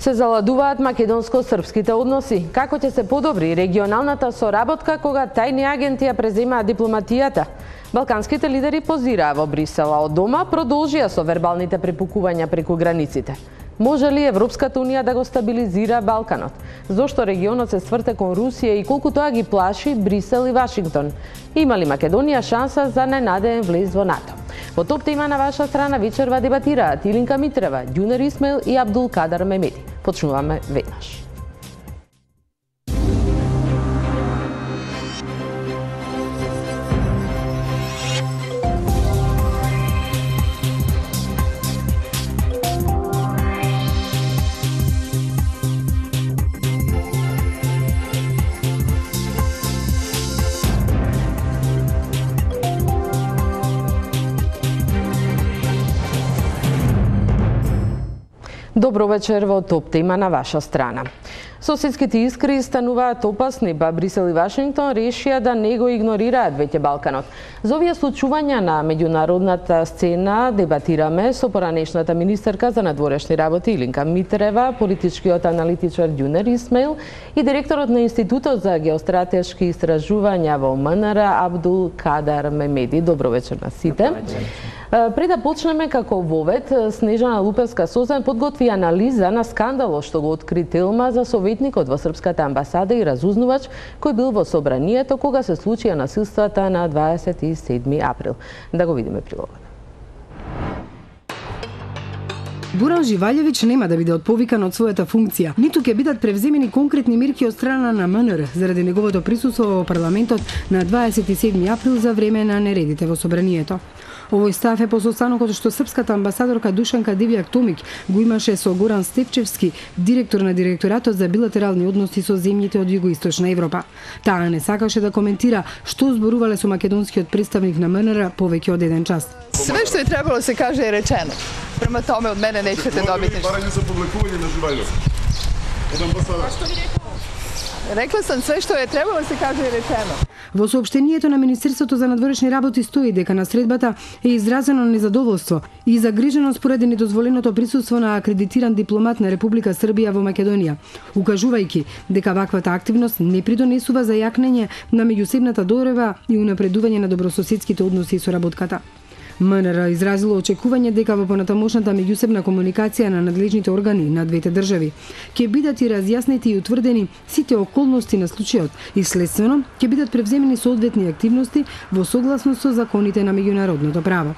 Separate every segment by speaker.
Speaker 1: Се заладуваат македонско-српските односи. Како ќе се подобри регионалната соработка кога тајни агенти ја преземаат дипломатијата? Балканските лидери позираа во Брисел, а од дома продолжија со вербалните препукувања преку границите. Може ли Европската унија да го стабилизира Балканот? Зошто регионот се сврте кон Русија и колку тоа ги плаши Брисел и Вашингтон? Има ли Македонија шанса за ненадеен влез во НАТО? Во топ тема на ваша страна вечерва дебатираат Илинка Митрева, Ѓунер Исмаил и Абдулкадир Мемеди. Почнуваме веднаш. Добро вечер во топ тема на ваша страна. Соседските искри стануваат опасни, па Брисел и Вашингтон решија да не го игнорираат веќе Балканот. За овие случувања на меѓународната сцена дебатираме со поранешната министерка за надворешни работи Илинка Митрева, политичкиот аналитичар Ѓунер Исмаил и директорот на Институтот за геостратешки истражувања во МНР Абдулкадир Мемеди. Добро вечер на сите. Пред да почнеме, како вовет, Снежана Лупевска-Созен подготви анализа на скандалот што го откри Телма за советникот во Српската амбасада и разузнувач кој бил во собранието кога се случија насилствата на 27 април. Да го видиме прилогот.
Speaker 2: Горан Живаљевиќ нема да биде отповикан од својата функција, ниту ќе бидат превземени конкретни мерки од страна на МНР заради неговото присуство во парламентот на 27 април за време на нередите во собранието. Овој став е по состанокот што српската амбасадорка Душанка Девјак-Томик го имаше со Горан Стефчевски, директор на директоратот за билатерални односи со земјите од југоисточна Европа. Таа не сакаше да коментира што зборувале со македонскиот представник на МНР повеќе од еден час.
Speaker 3: Све што е требало се каже е речено. Према томе од мене неќете добити.
Speaker 4: Барање за публикување на Живаљов. Од амбасада.
Speaker 3: Рекла сам све што е требало се каже е речено.
Speaker 2: Во соопштението на Министерството за надворешни работи стои дека на средбата е изразено незадоволство и загриженост поради недозволеното присуство на акредитиран дипломат на Република Србија во Македонија, укажувајќи дека ваквата активност не придонесува за јакнење на меѓусебната дорева и унапредување на добрососедските односи и соработката. МНР изразило очекување дека во понатамошната меѓусебна комуникација на надлежните органи на двете држави ќе бидат и разјаснети и утврдени сите околности на случајот и следствено ќе бидат превземени соодветни активности во согласност со законите на меѓународното право.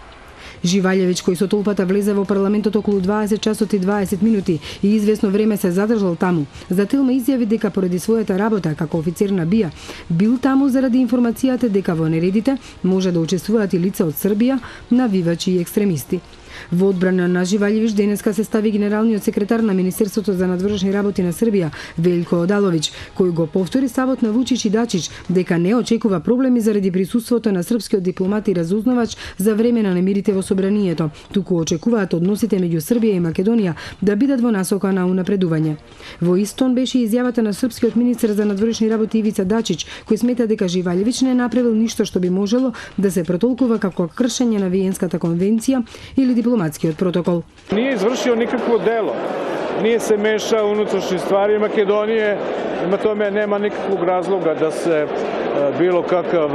Speaker 2: Живаљевиќ, кој со толпата влезе во парламентот околу 20 часот и 20 минути и известно време се задржал таму, за Телма изјави дека поради својата работа како офицер на БИА бил таму заради информацијата дека во нередите може да учествуваат и лица од Србија, навивачи и екстремисти. Во одбрана на Живаљевиќ денеска се стави генералниот секретар на Министерството за надворешни работи на Србија, Велјко Одаловиќ, кој го повтори ставот на Вучич и Дачич дека не очекува проблеми заради присуството на српскиот дипломат и разузнавач за време на немирите во собранието, туку очекуваат односите меѓу Србија и Македонија да бидат во насока на унапредување. Во истон беше изјавата на српскиот министер за надворешни работи Ивица Дачич, кој смета дека Живаљевиќ не направил ништо што би можело да се претолкува како кршење на Виенската конвенција или дипломатскиот протокол.
Speaker 5: Nije izvršio nikakvo delo, nije se mešao unutrašnje stvari Makedonije, ima tome nema nikakvog razloga da se bilo kakav,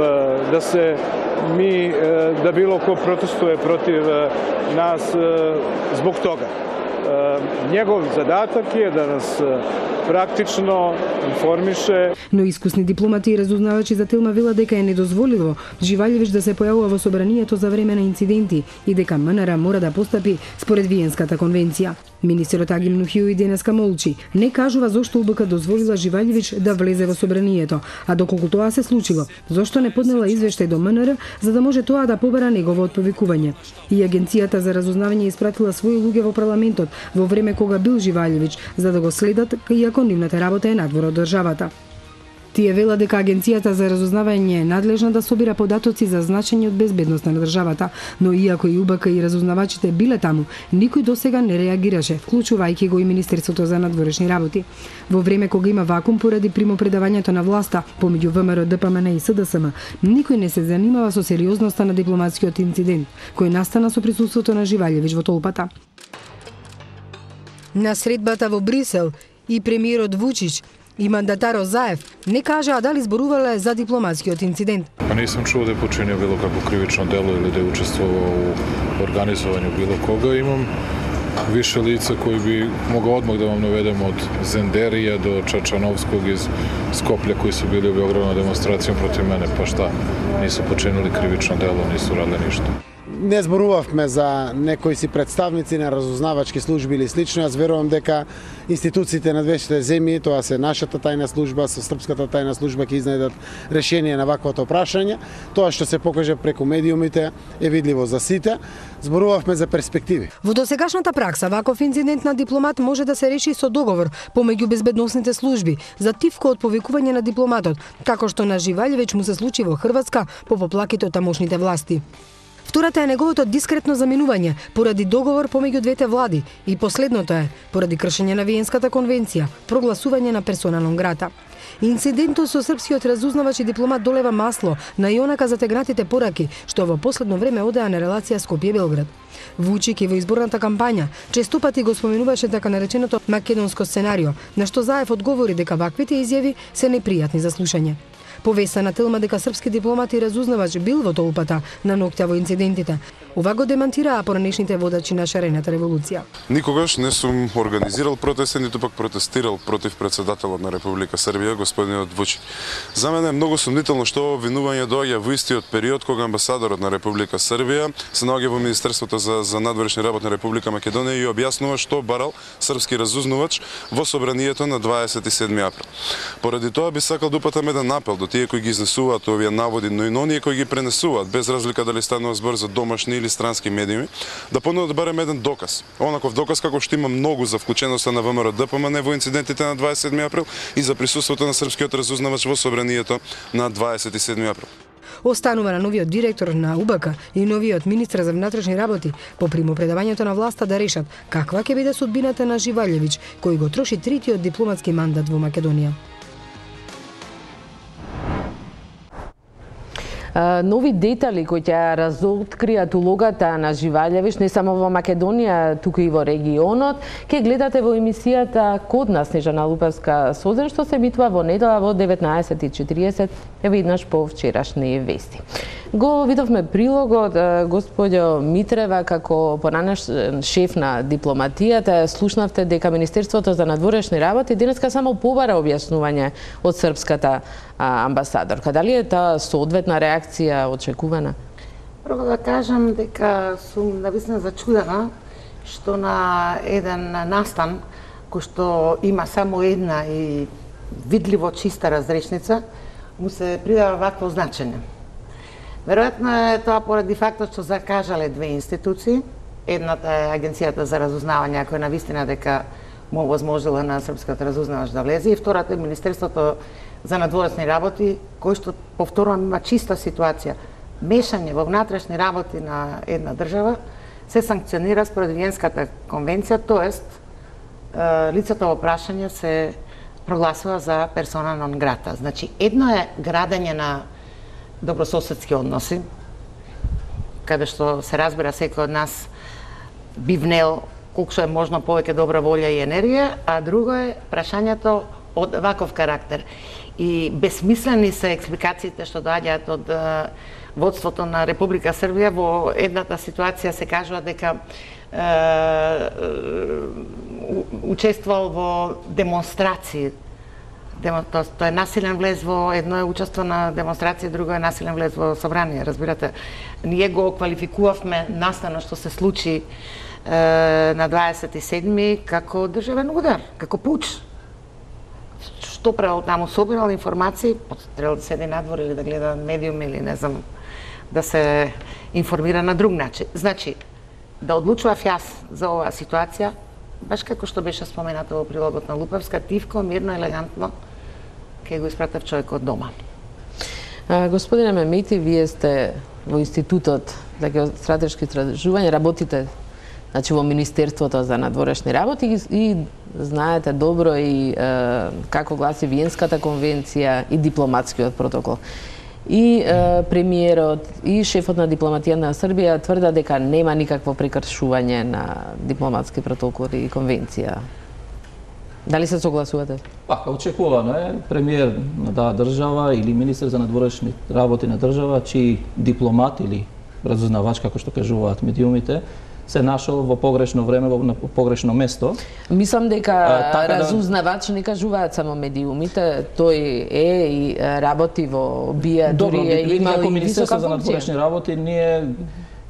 Speaker 5: da bilo ko protestuje protiv nas zbog toga. Njegov zadatak je da nas практично информише.
Speaker 2: Но искусни дипломати и разузнавачи за Телма велат дека е недозволиво Живаљевиќ да се појавува во собранието за време на инциденти и дека МНР мора да постапи според Виенската конвенција. Министерот Аги Мнухиови денеска молчи, не кажува зошто УБК дозволила Живаљевиќ да влезе во собранието, а доколку тоа се случило, зошто не поднела извештај до МНР за да може тоа да побара негово отповикување. И агенцијата за разузнавање испратила своји луѓе во парламентот во време кога бил Живаљевиќ за да го следат, иако нивната работа е надвор од државата. Тие велат дека агенцијата за разузнавање е надлежна да собира податоци за значење од безбедноста на државата, но иако и УБК и разузнавачите биле таму, никој досега не реагираше, вклучувајќи го и Министерството за надворешни работи. Во време кога има вакуум поради примопредавањето на власта помеѓу ВМРО, ДПМН и СДСМ, никој не се занимава со сериозноста на дипломатскиот инцидент, кој настана со присуството на Живаљевиќ во толпата. На средбата во Брисел и премиерот Вучич и мандатарот Заев не кажаа дали зборувале за дипломатскиот инцидент.
Speaker 6: Па нисам чуo да е починio било какво кривично дело или да е учествувao у организованju било кога. Имам više lica koji bi mogao odmah da vam navedem od Zenderija do Čačanovskog iz Skoplja koji su bili u Beogradu na demonstracijom protiv mene, pa šta, nisu počinili krivično delo, nisu radili ništa.
Speaker 7: Не зборувавме за некои си представници на разузнавачки служби или слично. Јас верувам дека институциите на двете земји, тоа се нашата тајна служба со српската тајна служба, ќе изнајдат решение на ваквото прашање. Тоа што се покаже преку медиумите е видливо за сите. Зборувавме за перспективи.
Speaker 2: Во досегашната пракса, ваков инцидент на дипломат може да се реши со договор помеѓу безбедносните служби за тивко од повикување на дипломатот, како што на Живаљевиќ му се случи во Хрватска по поплаките од тамошните власти. Втората е неговото дискретно заменување поради договор помеѓу двете влади и последното е поради кршење на Виенската конвенција, прогласување на персона нон грата. Инцидентот со српскиот разузнавач и дипломат долева масло на ионака затегнатите пораки што во последно време одеа на релација Скопје-Белград. Вучик и во изборната кампања често пати го споменуваше така нареченото македонско сценарио, на што Заев одговори дека ваквите изјави се непријатни за слушање. Повеса на Телма дека српски дипломат и разузнавач бил во толпата на ноќта во инцидентите. Ова го демантираа поранешните водачи на шарената револуција.
Speaker 8: Никогаш не сум организирал протести, ниту пак протестирал против председателот на Република Србија, господинот Вучич. За мене е многу сумнително што обвинување доаѓа во истиот период кога амбасадорот на Република Србија се наоѓа во Министерството за надворешни работи на Република Македонија и објаснува што барал српски разузнавач во собранието на 27 април. Поради тоа би сакал да упатам еден апел до тие кои ги изнесуваат овие наводи, но и оние кои ги пренесуваат, без разлика дали станува збор за домашни или странски медиуми, да понудат барем еден доказ. Онаков доказ како што има многу за вклученоста на ВМРО ДПМН во инцидентите на 27 април и за присуството на српскиот разузнавач во собранието на 27 април.
Speaker 2: Останува на новиот директор на УБК и новиот министар за внатрешни работи по примопредавањето на власта да решат каква ќе биде судбината на Живаљевиќ, кој го троши третиот дипломатски мандат во Македонија.
Speaker 1: Нови детали кои ќе разоткријат улогата на Живаљевиќ не само во Македонија, туку и во регионот, ќе гледате во емисијата Код нас Снежана Лупевска Созен, што се емитува во недела во 19:40, веднаш по вчерашни вести. Го видовме прилогот господјо Митрева како поранешен шеф на дипломатијата. Слушнавте дека Министерството за надворешни работи денеска само побара објаснување од српската амбасадорка. Дали е таа соодветна реакција очекувана?
Speaker 9: Прво да кажам дека сум навистина зачудена што на еден настан кој што има само една и видливо чиста разрешница му се придава вакво значење. Веројатно е тоа поради фактот што закажале две институции. Едната е Агенцијата за разузнавање, која навистина дека му овозможила на српската разузнавач да влезе, и втората е Министерството за надворешни работи, кој што, повторувам, има чиста ситуација. Мешање во внатрешни работи на една држава се санкционира според Виенската конвенција, тоест лицето во прашање се прогласува за персона нон грата. Значи, едно е градење на добрососедски односи, каде што се разбира секој од нас би внел колку што е можно повеќе добра волја и енергија, а друго е прашањето од ваков карактер. И безсмислени се експликациите што доаѓаат од водството на Република Србија. Во едната ситуација се кажува дека учествувал во демонстрации. Тоа е насилен влез во едно е учество на демонстрација, друго е насилен влез во собрание, разбирате. Ние го квалификувавме настанот што се случи на 27 како државен удар, како пуч. Што правил таму? Собирал информации, требало да седи надвор или да гледа медиум или не знам, да се информира на друг начин. Значи, да одлучував јас за оваа ситуација, баш како што беше споменато во прилогот на Лупевска, тивко, мирно, елегантно, ќе го испратев човекот дома.
Speaker 1: Господине Мемити, вие сте во Институтот за стратешки истражувања, работите во Министерството за надворешни работи и знаете добро и како гласи Виенската конвенција и дипломатскиот протокол. и премиерот и шефот на дипломатија на Србија тврда дека нема никакво прекршување на дипломатски протоколи и конвенција. Дали се согласувате?
Speaker 10: Очекувано е премиер на таа држава или министер за надворешни работи на држава, чии дипломат или разузнавач, како што кажуваат медиумите, се нашол во погрешно време, на погрешно место.
Speaker 1: Мислам дека разузнавач не кажуваат само медиумите, тој е и работи во БИА, дури е имал и висока
Speaker 10: за надворешни работи, ние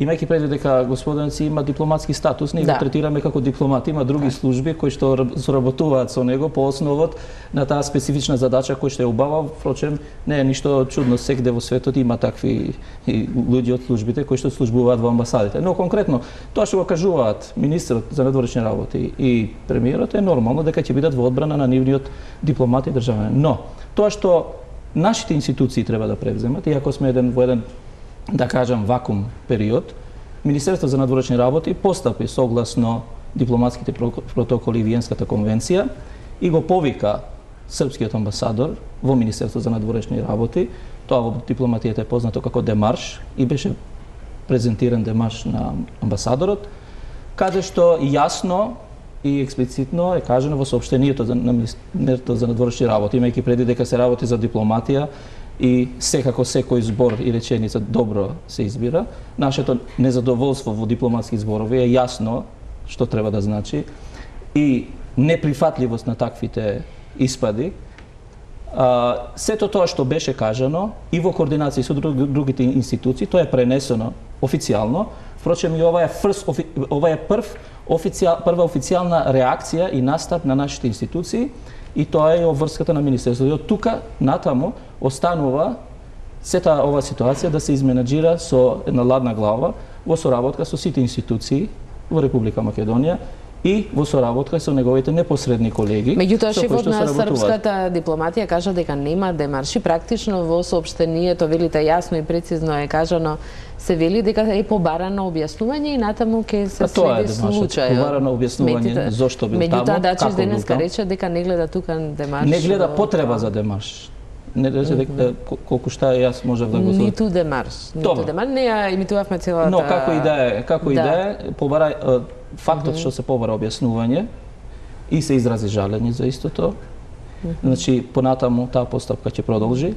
Speaker 10: имајќи предвид дека господинци има дипломатски статус, ние го третираме како дипломат. Има други служби кои што соработуваат со него по основот на таа специфична задача која што е убава. Впрочем, не е ништо чудно, секде во светот има такви луѓе од службите кои што службуваат во амбасадите. Но конкретно, тоа што го кажуваат министерот за надворешни работи и премиерот е нормално дека ќе бидат во одбрана на нивниот дипломат и државјанин. Но тоа што нашите институции треба да превземат, иако сме во еден да кажам вакуум период, Министерство за надворешни работи постапи согласно дипломатските протоколи и Виенската конвенција и го повика српскиот амбасадор во Министерство за надворешни работи. Тоа во дипломатијата е познато како демарш и беше презентиран демарш на амбасадорот, каде што јасно и експлицитно е кажано во соопштението на Министерството за надворешни работи, имајќи преди дека се работи за дипломатија, и секако секој збор и реченица добро се избира. Нашето незадоволство во дипломатски зборови е јасно што треба да значи и неприфатливост на таквите испади. Сето тоа што беше кажано и во координација со другите институции, тоа е пренесено официјално. Впрочем, и ова е прва официјална реакција и настап на нашите институции, и тоа е обврската на Министерството. И од тука натаму останува сета ова ситуација да се изменаџира со една ладна глава во соработка со сите институции во Република Македонија и во соработка со неговите непосредни колеги.
Speaker 1: Меѓутоа, шефот на српската дипломатија кажа дека нема демарши. Практично во соопштението, велите јасно и прецизно е кажано, се вели дека е побарано објаснување и натаму ќе се следи случај.
Speaker 10: Побарано објаснување зошто бил таму,
Speaker 1: меѓутоа Дачич денеска рече дека не гледа тука демарш.
Speaker 10: Не гледа потреба за демарш. Не рече дека колку шта јас можев да го слушам.
Speaker 1: Ниту демарш. Ниту демарш. Не ја имитувавме целата.
Speaker 10: Но како и да е, побара фактот што се побара објаснување и се изрази жалење за истото. Значи, понатаму таа постапка ќе продолжи.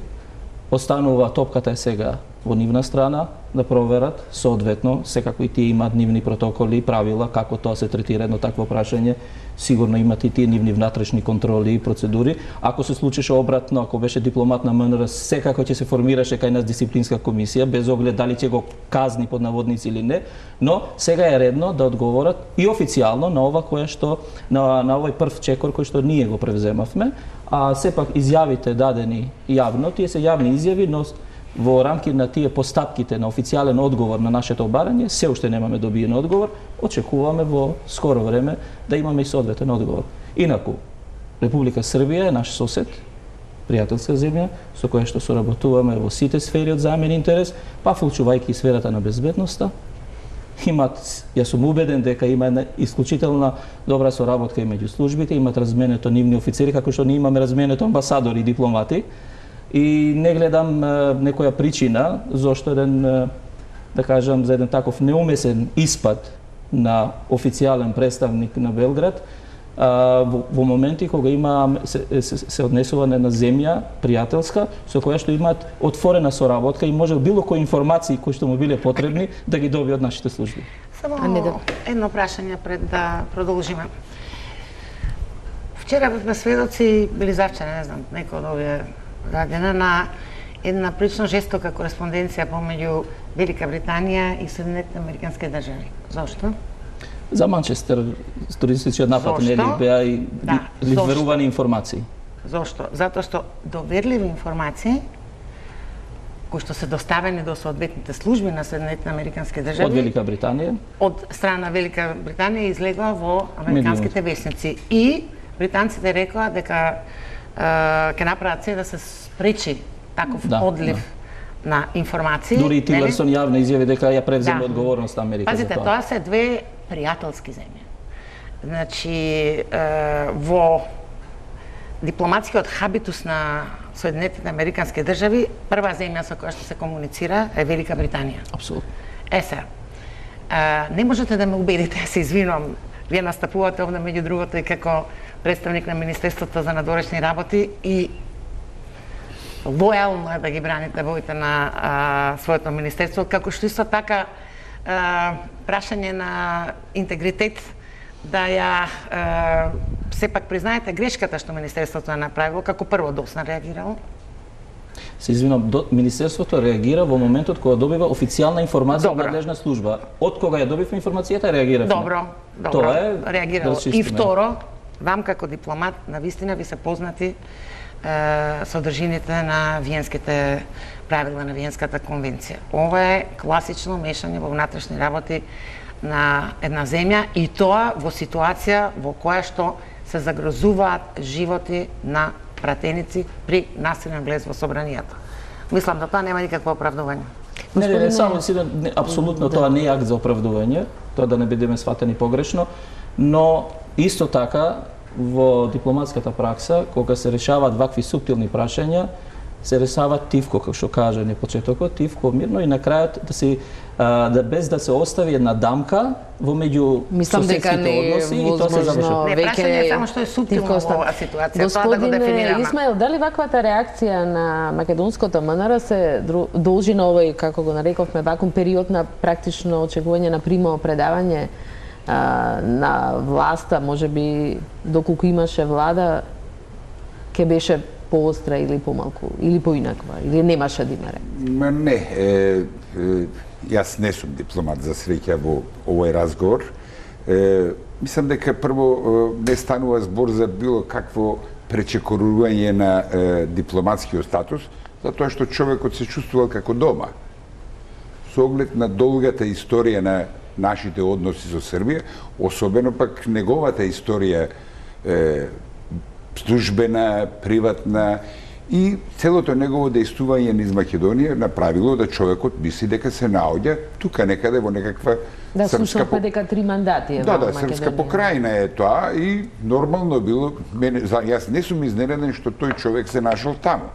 Speaker 10: Останува топката е сега во нивна страна да проверат соодветно, секако и тие имаат нивни протоколи и правила како тоа се третира едно такво прашање. Сигурно имат и тие нивни внатрешни контроли и процедури. Ако се случеше обратно, ако беше дипломат на МНР, секако ќе се формираше кај нас дисциплинска комисија, без оглед дали ќе го казни под наводници или не, но сега е редно да одговорат и официјално на ова кое што на овој прв чекор кој што ние го превземавме, а сепак изјавите дадени јавно, тие се јавни изјави, но во рамки на тие постапките на официјален одговор на нашето барање, се уште немаме добиен одговор, очекуваме во скоро време да имаме и соодветен одговор. Инаку, Република Србија е наш сосед, пријателска земја, со која што соработуваме во сите сфери од заемен интерес, па вклучувајќи и сферата на безбедноста. Јас сум убеден дека има една исклучителна добра соработка и меѓу службите, имат разменето нивни офицери, како што ние имаме разменето амбасадори и дипломати. И не гледам некоја причина зошто еден, да кажам, за еден таков неумесен испад на официјален представник на Белград во моменти кога има се однесува на една земја пријателска со која што имаат отворена соработка и може било кои информации кои што му биле потребни да ги добие од нашите служби.
Speaker 9: Само едно прашање пред да продолжиме. Вчера бевме сведоци, били завчера, не знам, некој од овие дадена на една прилично жестока кореспонденција помеѓу Велика Британија и Соединетите Американски држави. Зошто?
Speaker 10: За Манчестер туристичниот напад нели беа и ливерувани информации.
Speaker 9: Зошто? Затоа што доверливи информации кои што се доставени до соодветните служби на Соединетите Американски држави
Speaker 10: од Велика Британија,
Speaker 9: од страна Велика Британија излегува во американските весници и британците рекоа дека ќе направат се да се спречи таков одлив на информации.
Speaker 10: Дури и Тилерсон јавно изјави дека ја превзема одговорност Америка.
Speaker 9: Пазите, тоа се две пријателски земји. Значи, во дипломатскиот хабитус на Соединетите Американски држави, прва земја со која што се комуницира е Велика Британија.
Speaker 10: Апсолутно.
Speaker 9: Сега, не можете да ме убедите, се извинувам, вие настапувате овде меѓу другото и како представник на Министерството за надворешни работи и лојално е да ги браните боите на своето министерство, како што исто така прашање на интегритет да ја сепак признаете грешката што Министерството е направило, како прво ДОСНА реагирало?
Speaker 10: Се извинам, Министерството реагира во моментот кога добива официјална информација од надлежна служба. Од кога ја добив информацијата, реагиравме.
Speaker 9: Добро,
Speaker 10: Тоа е
Speaker 9: реагирало. И второ, вам како дипломат навистина ви се познати содржините на Виенските правила, на Виенската конвенција. Ова е класично мешање во внатрешни работи на една земја и тоа во ситуација во која што се загрозуваат животи на пратеници при насилен влез во собранијата. Мислам да тоа нема никакво оправдување.
Speaker 10: Не, само апсолутно тоа не е акт за оправдување, тоа да не бидеме сватени погрешно, но исто така во дипломатската пракса, кога се решаваат вакви суптилни прашања, се решава тивко, како што кажа на почетокот, тивко, мирно и на крајот да се без да се остави една дамка во меѓу соседските односи и тоа се завршува.
Speaker 9: Не, прашање е само што е суптилно во оваа ситуација, тоа да го дефинираме.
Speaker 1: Исмаил, дали ваквата реакција на македонското МНР се должи на овој, како го нарековме, вакум период на практично очекување на примо предавање на власта, може би доколку имаше влада, ке беше поостра или помалку, или поинаква, или немаше да има?
Speaker 11: Не, јас не сум дипломат за среќа во овој разговор. Мислам дека прво не станува збор за било какво пречекорување на дипломатскиот статус, затоа што човекот се чувствувал како дома. Со оглед на долгата историја на нашите односи со Србија, особено пак неговата историја службена, приватна и целото негово дејствување низ Македонија направило да човекот мисли дека се наоѓа тука некаде во некаква
Speaker 1: српска дека 3 мандати е во
Speaker 11: Македонија. Српска покрајна е тоа и нормално било, јас не сум изненаден што тој човек се нашол таму.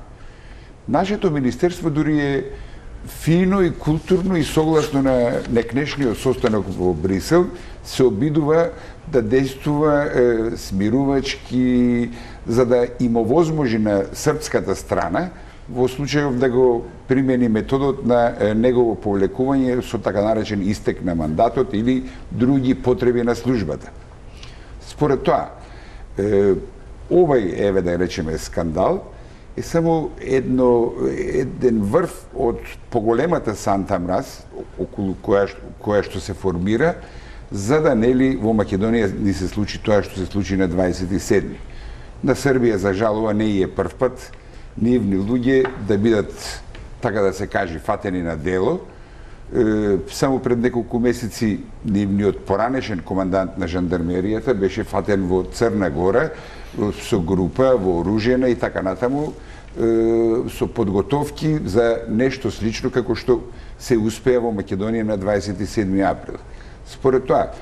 Speaker 11: Нашето министерство дури е фино и културно и согласно на некнешниот состанок во Брисел се обидува да действува смирувачки за да им овозможи на српската страна во случајов да го примени методот на негово повлекување со така наречен истек на мандатот или други потреби на службата. Според тоа, овај, еве да речеме, скандал е само еден врв од поголемата санта мраз околу која што се формира за да нели во Македонија ни се случи тоа што се случи на 27. На Србија за жалова не е прв пат нивни луѓе да бидат, така да се каже, фатени на дело. Само пред неколку месеци нивниот поранешен командант на жандармеријата беше фатен во Црна Гора со група вооружена и така натаму со подготовки за нешто слично како што се успеа во Македонија на 27 април. Според тоа,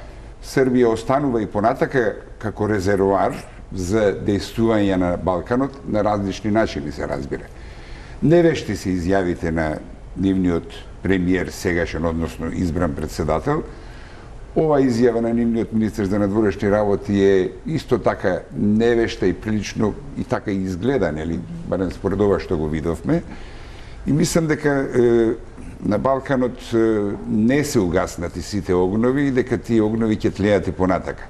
Speaker 11: Србија останува и понатака како резервоар за дејствување на Балканот на различни начини, се разбира. Невешти се изјавите на нивниот премиер сегашен, односно избран председател. Ова изјава на нивниот министер за надворешни работи е исто така невешта и прилично и така изгледа, нели, барем според ова што го видовме. И мислам дека на Балканот не се угаснати сите огнови и дека тие огнови ќе тлеат и понатака.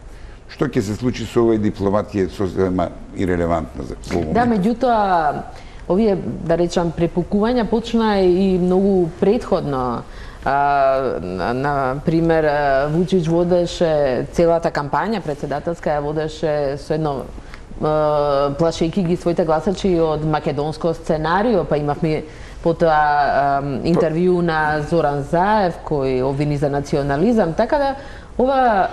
Speaker 11: Што ќе се случи со овој дипломат е сосема ирелевантно за овој.
Speaker 1: Да, меѓутоа, овие, да речам, препукувања почна и многу предходно. На пример, Вучич водеше целата кампања председателска, ја водеше со едно плашејки ги своите гласачи од македонско сценарио, па имавме потоа интервју на Зоран Заев кој обвини за национализам, така да ова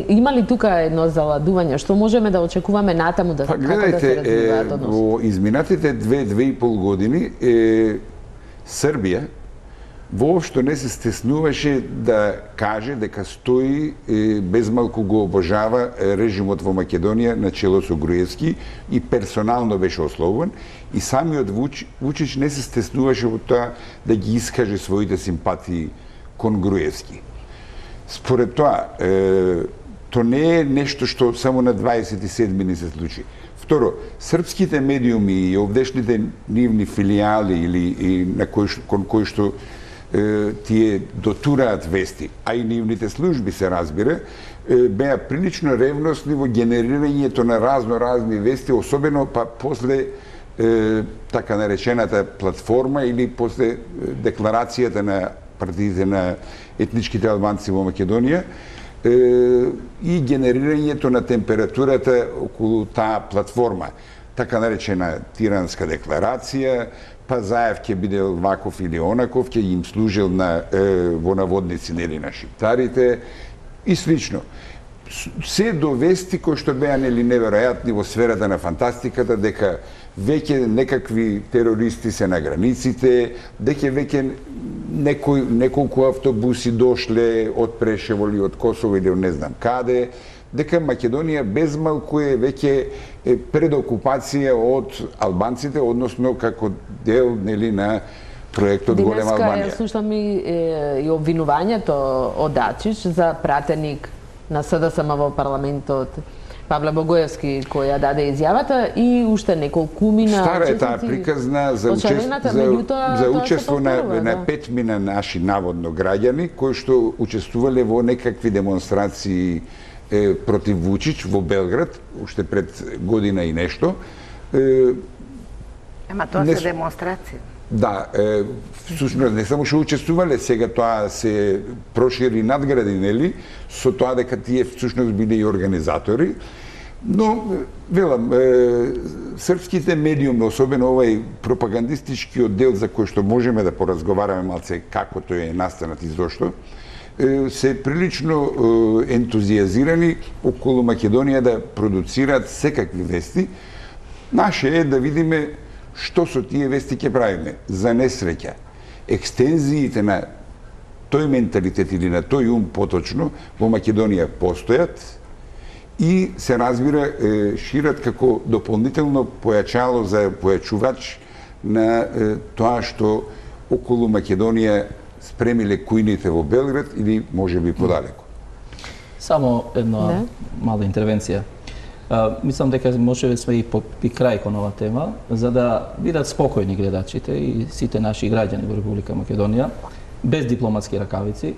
Speaker 1: има ли тука едно заладување? Што можеме да очекуваме натаму да како да се развиваат односи?
Speaker 11: Во изминатите 2-2,5 години Србија воопшто не се стеснуваше да каже дека стои безмалку го обожава режимот во Македонија на чело со Груевски и персонално беше ословен и самиот Вучич не се стеснуваше во тоа да ги искаже своите симпатии кон Груевски. Според тоа, то не е нешто што само на 27 ни се случи. Второ, српските медиуми и овдешните нивни филијали или кон кои што тие дотураат вести, а и нивните служби се разбира, беа прилично ревностни во генерирањето на разни вести, особено па после така наречената платформа или после декларацијата на партиите на етничките албанци во Македонија и генерирањето на температурата околу таа платформа. Така наречена Тиранска декларација, па Заев ќе биде ваков или онаков, ќе им служил во наводници нели на шиптарите и слично. Се до вести кои што беа нели неверојатни во сферата на фантастиката, дека веќе некакви терористи се на границите, дека веќе неколку автобуси дошле од Прешево или од Косово или не знам каде, дека Македонија безмалку е веќе пред окупација од албанците, односно како дел нели на проектот Голема Албанија.
Speaker 1: Денеска слушам и обвинувањето од Дачич за пратеник на СДСМ во парламентот Павле Богоевски, кој ја даде изјавата и уште неколкумина
Speaker 11: стара е таа приказна за учество на 5 наши наводно граѓани кои што учествувале во некакви демонстрации против Вучич во Белград уште пред година и нешто.
Speaker 9: Ема тоа се демонстрации.
Speaker 11: Да, всушност не само што учествувале, сега тоа се прошири надгради, нели, со тоа дека тие всушност биле и организатори, но, велам, српските медиуми, особено овај пропагандистичкиот дел за кој што можеме да поразговараме малце како тој е настанат и зошто, се прилично ентузијазирани околу Македонија да продуцираат секакви вести. Наше е да видиме што со тие вести ќе правиме. За несреќа, екстензиите на тој менталитет или на тој ум поточно во Македонија постојат и се разбира шират како дополнително појачало за појачувач на тоа што околу Македонија спремиле кујните во Белград или можеби подалеку.
Speaker 10: Само една мала интервенција. Мислам дека може сме и при крај кон ова тема, за да бидат спокојни гледачите и сите наши граѓани во Република Македонија, без дипломатски ракавици.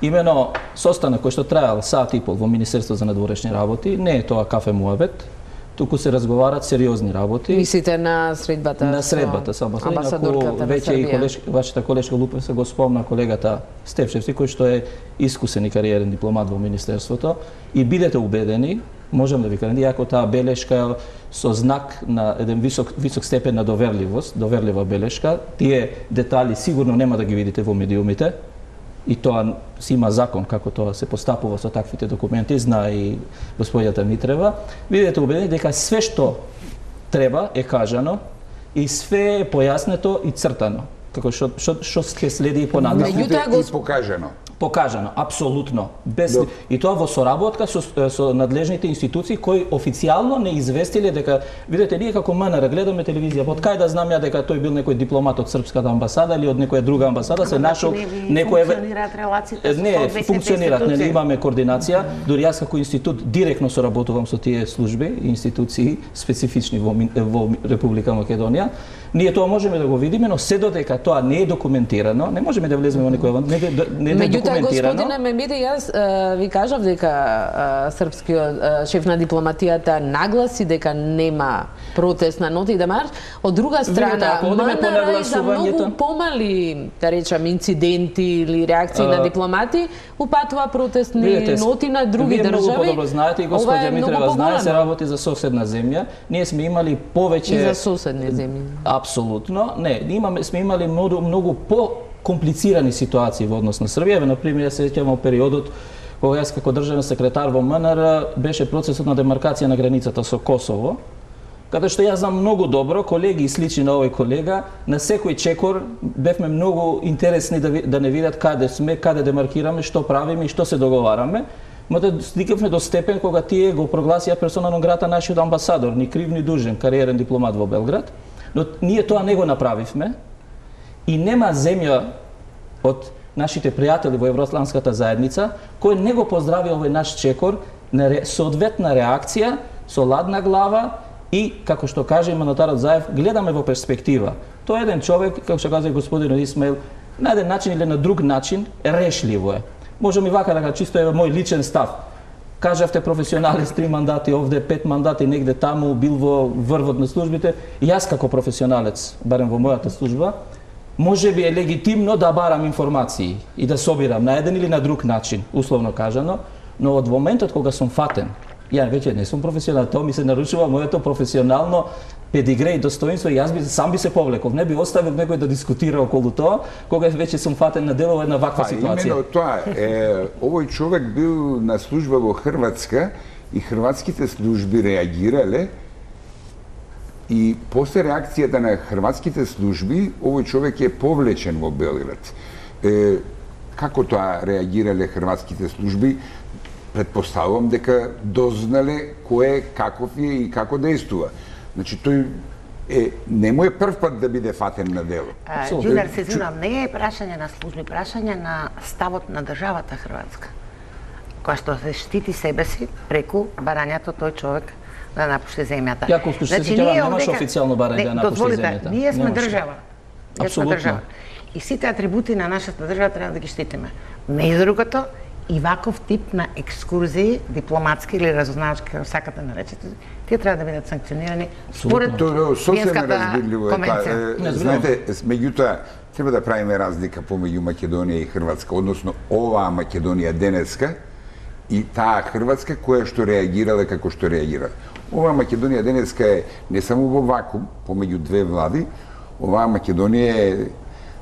Speaker 10: Имено состанок кој што траел сат и пол во Министерство за надворешни работи, не е тоа кафе муабет, туку се разговарат сериозни работи.
Speaker 1: Мислите на средбата?
Speaker 10: На средбата со амбасадорката на Србија. Веќе и вашата колешка Лупев се го спомна колегата Стефчевски, кој што е искусен и кариерен дипломат во Министерството, и бидете убедени, можам да ви кажам, иако таа белешка со знак на еден висок степен на доверлива белешка, тие детали сигурно нема да ги видите во медиумите, и тоа си има закон како тоа се постапува со таквите документи, знае и господјата Митрева. Бидете убедени дека све што треба е кажано и све е појаснето и цртано. Како што ќе следи и понатаму.
Speaker 11: И покажано.
Speaker 10: Покажано, апсолутно. Без и тоа во соработка со надлежните институции кои официјално не известиле дека, видете, ние како МНР гледаме телевизија, од кај да знам ја дека тој бил некој дипломат од српската амбасада или од некоја друга амбасада, се нашол некој
Speaker 9: функционираат релациите со
Speaker 10: не функционираат, не имаме координација, дури јас како институт директно соработувам со тие служби и институции специфични во Република Македонија. Ние тоа можеме да го видиме, но се додека тоа не е документирано, не можеме да влеземе во некој не е документирано.
Speaker 1: Господине Мемиди, јас ви кажав дека српскиот шеф на дипломатијата нагласи дека нема протест на Ноти да марш. Од друга страна, МНР за многу помали, да речам, инциденти или реакции на дипломати, упатува протестни ноти на други држави.
Speaker 10: Вие многу подобро знаете и господја Митрева знае, се работи за соседна земја. Ние сме имали повеќе
Speaker 1: и за соседни земји.
Speaker 10: Апсолутно. Не, сме имали многу по-комплицирани ситуации во однос на Србија. Например, се сеќавам периодот кога јас како државен секретар во МНР беше процесот на демаркација на границата со Косово Каде што јас знам многу добро, колеги и слични на овој колега, на секој чекор бевме многу интересни да не видат каде сме, каде демаркираме, што правиме и што се договараме. Мото стигнавме до степен кога тие го прогласија персона нон грата нашиот амбасадор, ни крив ни дужен, кариерен дипломат во Белград, но ние тоа не го направивме и нема земја од нашите пријатели во Евроатлантската заедница кој не го поздрави овој наш чекор на соодветна реакција со ладна глава и, како што каже манатарот Заев, гледаме во перспектива. Тоа е еден човек, како што каза господинот Исмаил, на еден начин или на друг начин решливо е. Можам и вака да чисто е мој личен став. Кажавте професионалец 3 мандати овде, 5 мандати негде таму, бил во врвот на службите. И јас како професионалец, барем во мојата служба, може би е легитимно да барам информации и да собирам на еден или на друг начин, условно кажано, но од моментот кога сум фатен, ја веќе не сум професионален, тоа ми се нарушува моето професионално педигре и достоинство и јас сам би се повлекол. Не би оставил некој да дискутира околу тоа, кога веќе сум фатен на дело една ваква ситуација.
Speaker 11: Именно тоа овој човек бил на служба во Хрватска и хрватските служби реагирале и после реакцијата на хрватските служби овој човек е повлечен во Белград. Како тоа реагирале хрватските служби? Предпоставувам дека дознале кој каков е и како действува. Значи тој не му е прв пат да биде фатен на дело.
Speaker 9: Џулијар, се извинувам, не е прашање на служби, прашање на ставот на државата Хрватска, која што се штити себе си преку барањето тој човек да напушти земјата.
Speaker 10: Јаковски, што се сеќавам, немаше официјално барање да напушти земјата.
Speaker 9: Ние сме држава.
Speaker 10: Апсолутно.
Speaker 9: И сите атрибути на нашата држава треба да ги штитиме. Меѓу другото, и ваков тип на екскурзии, дипломатски или разузнавачки, како сакате наречете, тие треба да бидат санкционирани според Виенската конвенција.
Speaker 11: Знаете, меѓутоа, треба да правиме разлика помеѓу Македонија и Хрватска, односно оваа Македонија денеска и таа Хрватска која што реагирала како што реагира. Оваа Македонија денеска е не само во вакуум помеѓу две влади, оваа Македонија е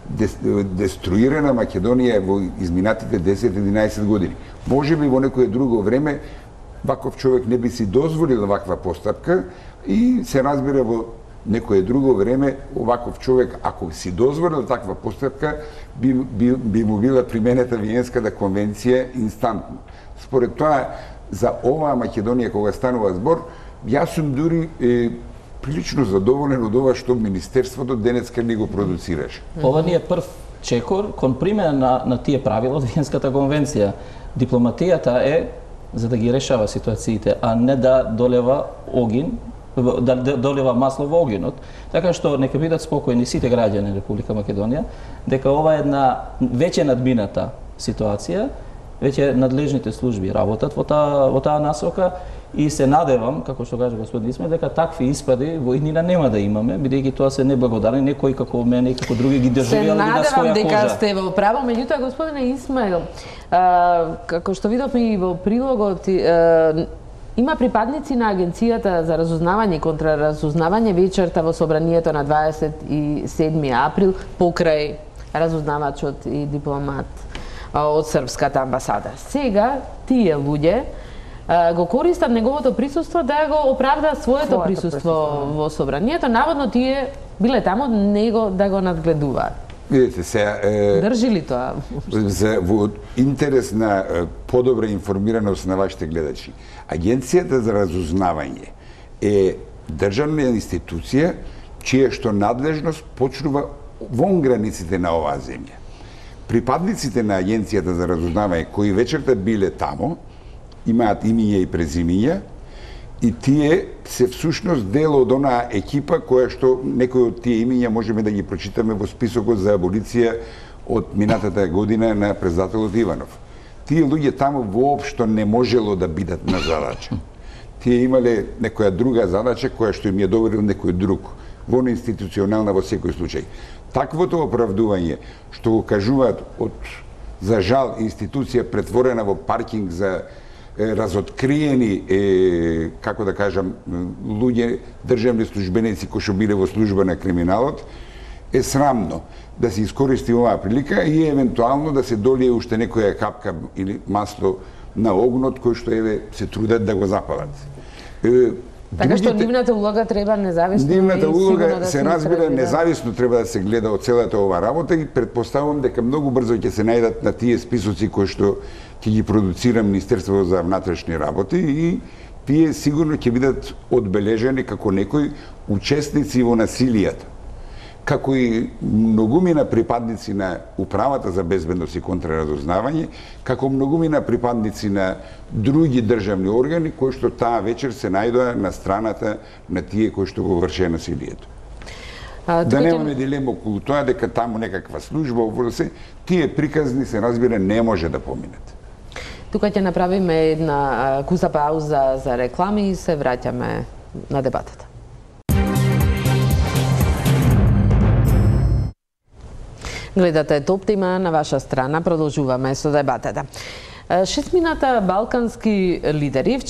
Speaker 11: деструирана Македонија во изминатите 10-11 години. Може би во некое друго време ваков човек не би си дозволил ваква постапка и се разбира во некое друго време оваков човек, ако си дозволил таква постапка, би му била применета Виенската конвенција инстантно. Според тоа, за оваа Македонија кога станува збор, јас сум дури прилично задоволен од ова што Министерството денеска не го продуцираше.
Speaker 10: Ова ни е прв чекор кон примена на тие правила од Виенската конвенција. Дипломатијата е за да ги решава ситуациите, а не да долева огин, да долева масло во огинот. Така што нека бидат спокојни сите граѓани на Република Македонија дека ова е една веќе надмината ситуација, веќе надлежните служби работат во таа насока. И се надевам, како што каже господин Исмаил, дека такви испади во иднина нема да имаме, бидејќи тоа се неблагодарни, некои како мене и како други ги доживеале на своја кожа.
Speaker 1: Се надевам дека сте во право, меѓутоа господине Исмаил, како што видовме и во прилогот, има припадници на Агенцијата за разузнавање и контраразузнавање вечерта во собранието на 27 април покрај разузнавачот и дипломат од Српската амбасада. Сега тие луѓе го користат неговото присуство да го оправда своето присуство во собранието. Наводно тие биле таму него да го надгледуваат.
Speaker 11: Видите, сега
Speaker 1: држи ли тоа?
Speaker 11: Во интерес на подобра информираност на вашите гледачи, Агенцијата за разузнавање е државна институција чија што надлежност почнува вон границите на оваа земја. Припадниците на Агенцијата за разузнавање кои вечерта биле таму имаат имиња и презимиња и тие се всушност дел од онаа екипа која што некои од тие имиња можеме да ги прочитаме во списокот за аболиција од минатата година на председателот Иванов. Тие луѓе таму воопшто не можело да бидат на задача. Тие имале некоја друга задача која што им ја доверил некој друг, во институционална во секој случај. Таквото оправдување што го кажуваат од за жал институција претворена во паркинг за разоткриени, како да кажам, луѓе, државни службеници кои што биле во служба на криминалот, е срамно да се искористи оваа прилика и евентуално да се долие уште некоја капка или масло на огнот кој што еве се трудат да го запалат.
Speaker 1: Така што нивната улога треба независно.
Speaker 11: Нивната улога се разбира независно треба да се гледа од целата ова работа и предпоставувам дека многу брзо ќе се најдат на тие списоци кои што ќе ги продуцира Министерството за внатрешни работи и тие сигурно ќе бидат одбележени како некои учесници во насилието. Како и многумина припадници на Управата за безбедност и контраразузнавање, како многумина припадници на други државни органи кои што таа вечер се најдоа на страната на тие кои што го вршеа насилието. Да немаме дилема околу тоа дека таму некаква служба, тие приказни се разбира не може да поминат.
Speaker 1: Тука ќе направиме една куса пауза за реклами и се враќаме на дебатата. Гледате Топ тема на ваша страна, продолжуваме со дебатата. 6 мината балкански лидери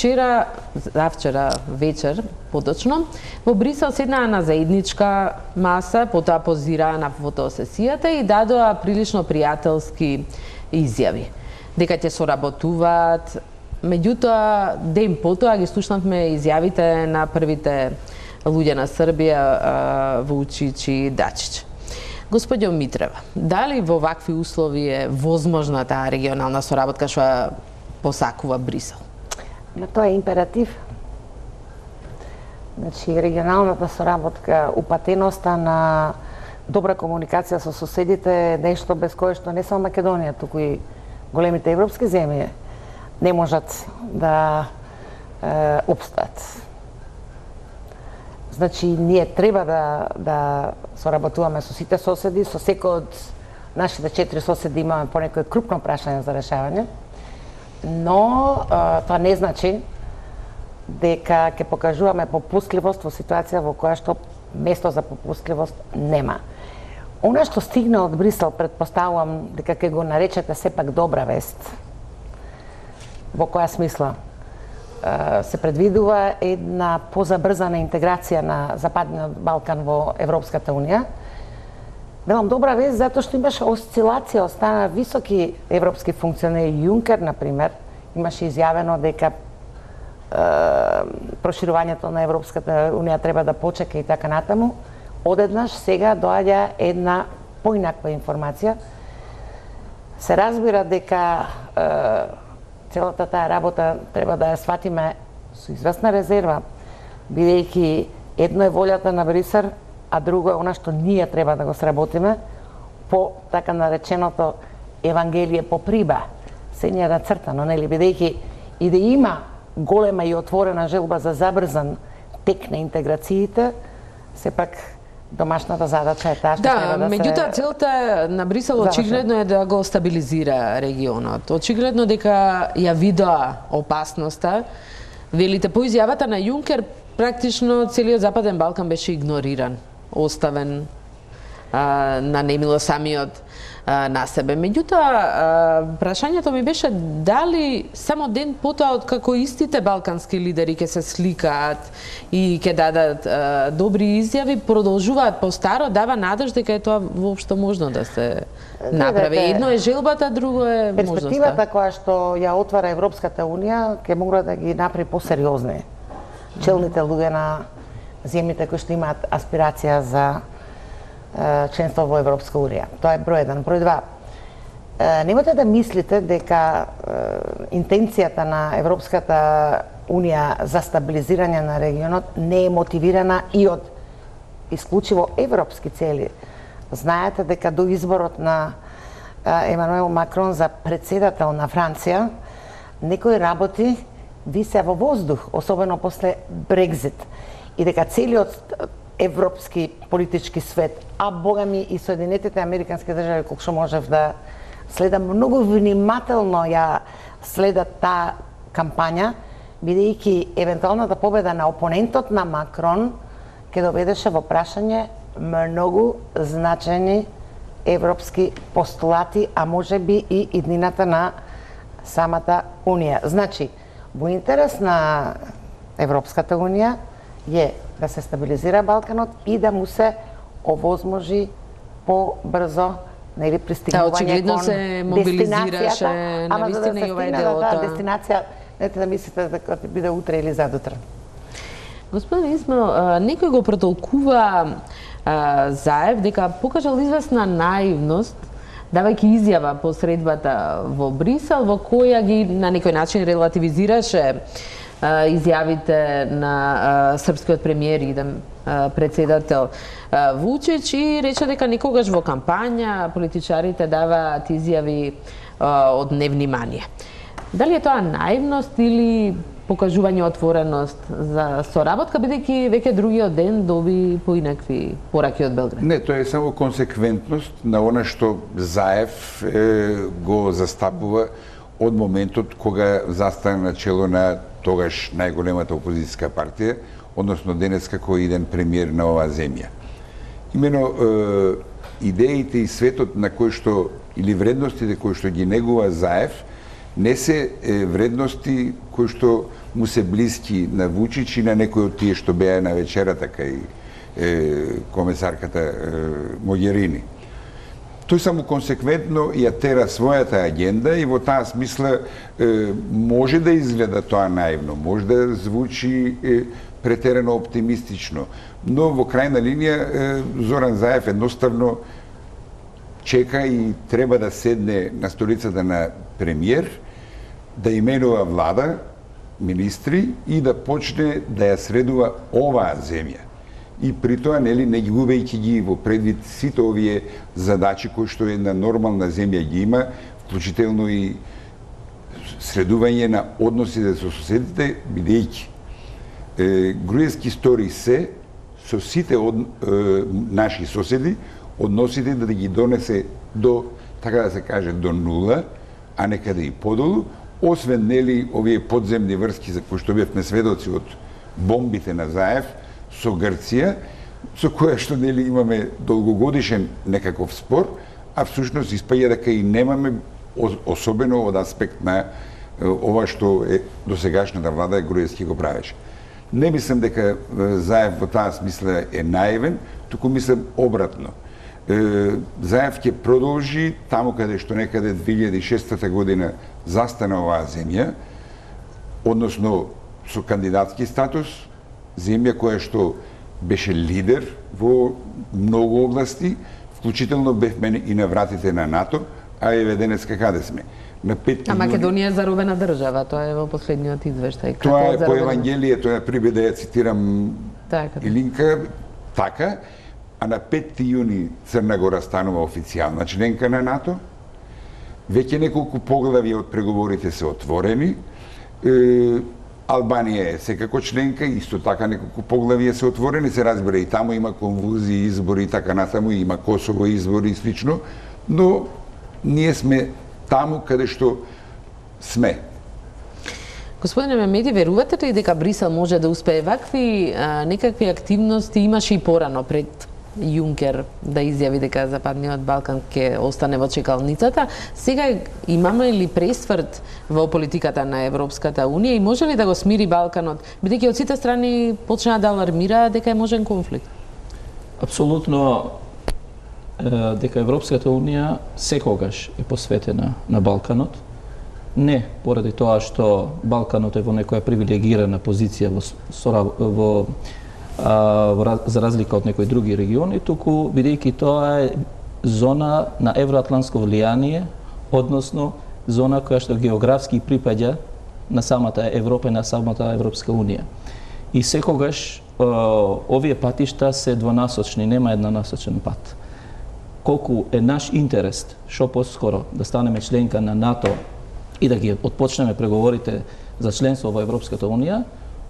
Speaker 1: завчера вечер, поточно, во Брисел седнаа на заедничка маса, потоа позираа на фотосесијата и дадоа прилично пријателски изјави. Дека ќе соработуваат, меѓутоа ден потоа ги слушнавме изјавите на првите луѓе на Србија, Вучич и Дачич. Господјо Митрева, дали во вакви услови е возможна таа регионална соработка што посакува Брисел?
Speaker 9: Но тоа е императив. Значи, регионалната соработка, упатеноста на добра комуникација со соседите е нешто без кое што не само Македонија, туку и големите европски земји не можат да опстат. Значи, ние треба да соработуваме со сите соседи, со секој од нашите 4 соседи имаме по некој крупно прашање за решавање, но тоа не значи дека ќе покажуваме попустливост во ситуација во која што место за попустливост нема. Она што стигна од Брисел, предпоставувам дека ќе го наречете сепак добра вест. Во која смисла? Се предвидува една позабрзана интеграција на Западниот Балкан во Европската Унија. Велам добра вест затоа што имаше осцилација, остана високи европски функционери. Јункер, например, имаше изјавено дека проширувањето на Европската Унија треба да почека и така натаму. Одеднаш сега доаѓа една поинаква информација. Се разбира дека целата таа работа треба да ја сватиме со известна резерва, бидејќи едно е волјата на Брисел, а друго е она што ние треба да го сработиме по така нареченото Евангелие по приба, сење нацртано, нели, бидејќи и да има голема и отворена желба за забрзан тек на интеграциите, сепак домашната задача е таа што треба да се...
Speaker 1: меѓутоа целта на Брисел очигледно е да го стабилизира регионот. Очигледно дека ја видоа опасноста. Велите, по изјавата на Јункер, практично целиот Западен Балкан беше игнориран, оставен на немило самиот на себе. Меѓутоа, прашањето ми беше дали само ден потоа од како истите балкански лидери ќе се сликаат и ќе дадат добри изјави, продолжуваат по старо, дава надеж дека е тоа воопшто можно да се направи. Едно е желбата, друго е можноста.
Speaker 9: Перспективата која што ја отвара Европската Унија ќе мора да ги направи посериозни челните луѓе на земјите кои што имаат аспирација за членство во Европска Унија. Тоа е број 1. Број 2. Немате да мислите дека интенцијата на Европската Унија за стабилизирање на регионот не е мотивирана и од исклучиво европски цели. Знаете дека до изборот на Емануел Макрон за председател на Франција, некои работи висеа во воздух, особено после Брекзит. И дека целиот европски политички свет, а богами и Соединетите американски држави, колку што можев да следам многу внимателно ја следат таа кампања, бидејќи евентуалната победа на опонентот на Макрон ќе доведеше во прашање многу значајни европски постулати, а можеби и иднината на самата Унија. Значи, во интерес на Европската Унија е да се стабилизира Балканот и да му се овозможи побрзо нели пристигнување кон дестинацијата, ама за да се стигне до таа дестинација, не да мислите дека ќе биде утре или задутре.
Speaker 1: Господин Исмаил, некој го протолкува Заев дека покажал известна наивност давајќи изјава по средбата во Брисел, во која ги на некој начин релативизираше изјавите на српскиот премиер и председател Вучич и рече дека некогаш во кампања политичарите даваат изјави од невнимание. Дали е тоа наивност или покажување отвореност за соработка, бидејќи веќе другиот ден доби поинакви пораки од Белград?
Speaker 11: Не, тоа е само консеквентност на она што Заев го застапува од моментот кога застана на чело на тогаш најголемата опозицијска партија, односно денес како иден премиер на оваа земја. Имено идеите и светот на кој што или вредностите кои што ги негува Заев не се вредности кои што му се блиски на Вучич и на некој од тие што беа на вечерата кај комесарката Могерини. Тој само консеквентно ја тера својата агенда и во таа смисла може да изгледа тоа наивно, може да звучи претерано оптимистично, но во крајна линија Зоран Заев едноставно чека и треба да седне на столицата на премиер, да именува влада, министри и да почне да ја средува оваа земја. И при тоа, нели, не губејќи ги во предвид сите овие задачи кои што една нормална земја ги има, вклучително и средување на односите со соседите, бидејќи грузински стори се со сите наши соседи, односите да ги донесе до, така да се каже, до нула, а некаде и подолу, освен, нели, овие подземни врски за кои што бевме сведоци од бомбите на Заев со Грција, со која што, нели, имаме долгогодишен некаков спор, а всушност испаѓа дека и немаме, особено од аспект на ова што е досегашната влада грузински го правеше. Не мислам дека Заев во таа смисла е наивен, туку мислам обратно. Заев ќе продолжи таму каде што некаде 2006 година застана оваа земја, односно со кандидатски статус, земја која што беше лидер во многу области, вклучително бевме и на вратите на НАТО, а еве денеска каде сме? На 5
Speaker 1: А Македонија е заробена држава, тоа е во последниот извештај.
Speaker 11: Тоа е по Евангелието, ја прибе да ја цитирам Илинка, така, а на 5 јуни Црна Гора станува официјална членка на НАТО. Веќе неколку поглави од преговорите се отворени. Албанија е секако членка, исто така неколку поглави се отворени, се разбира и таму има конвузии, избори и така натаму, има Косово избори и слично, но ние сме таму каде што сме.
Speaker 1: Господине Мемеди, верувате ли дека Брисел може да успее вакви некакви активности имаше и порано пред Јункер да изјави дека Западниот Балкан ќе остане во чекалницата? Сега имаме ли пресврт во политиката на Европската Унија и може ли да го смири Балканот, бидејќи од сите страни почнаа да алармираат дека е можен конфликт?
Speaker 10: Апсолутно дека Европската Унија секогаш е посветена на Балканот. Не поради тоа што Балканот е во некоја привилегирана позиција за разлика од некои други региони, туку бидејќи тоа е зона на евроатлантско влијание, односно зона која што географски припаѓа на самата Европа и на самата Европска Унија. И секогаш овие патишта се двонасочни, нема еднонасочен пат. Колку е наш интерес што поскоро да станеме членка на НАТО и да ги отпочнеме преговорите за членство во Европската Унија,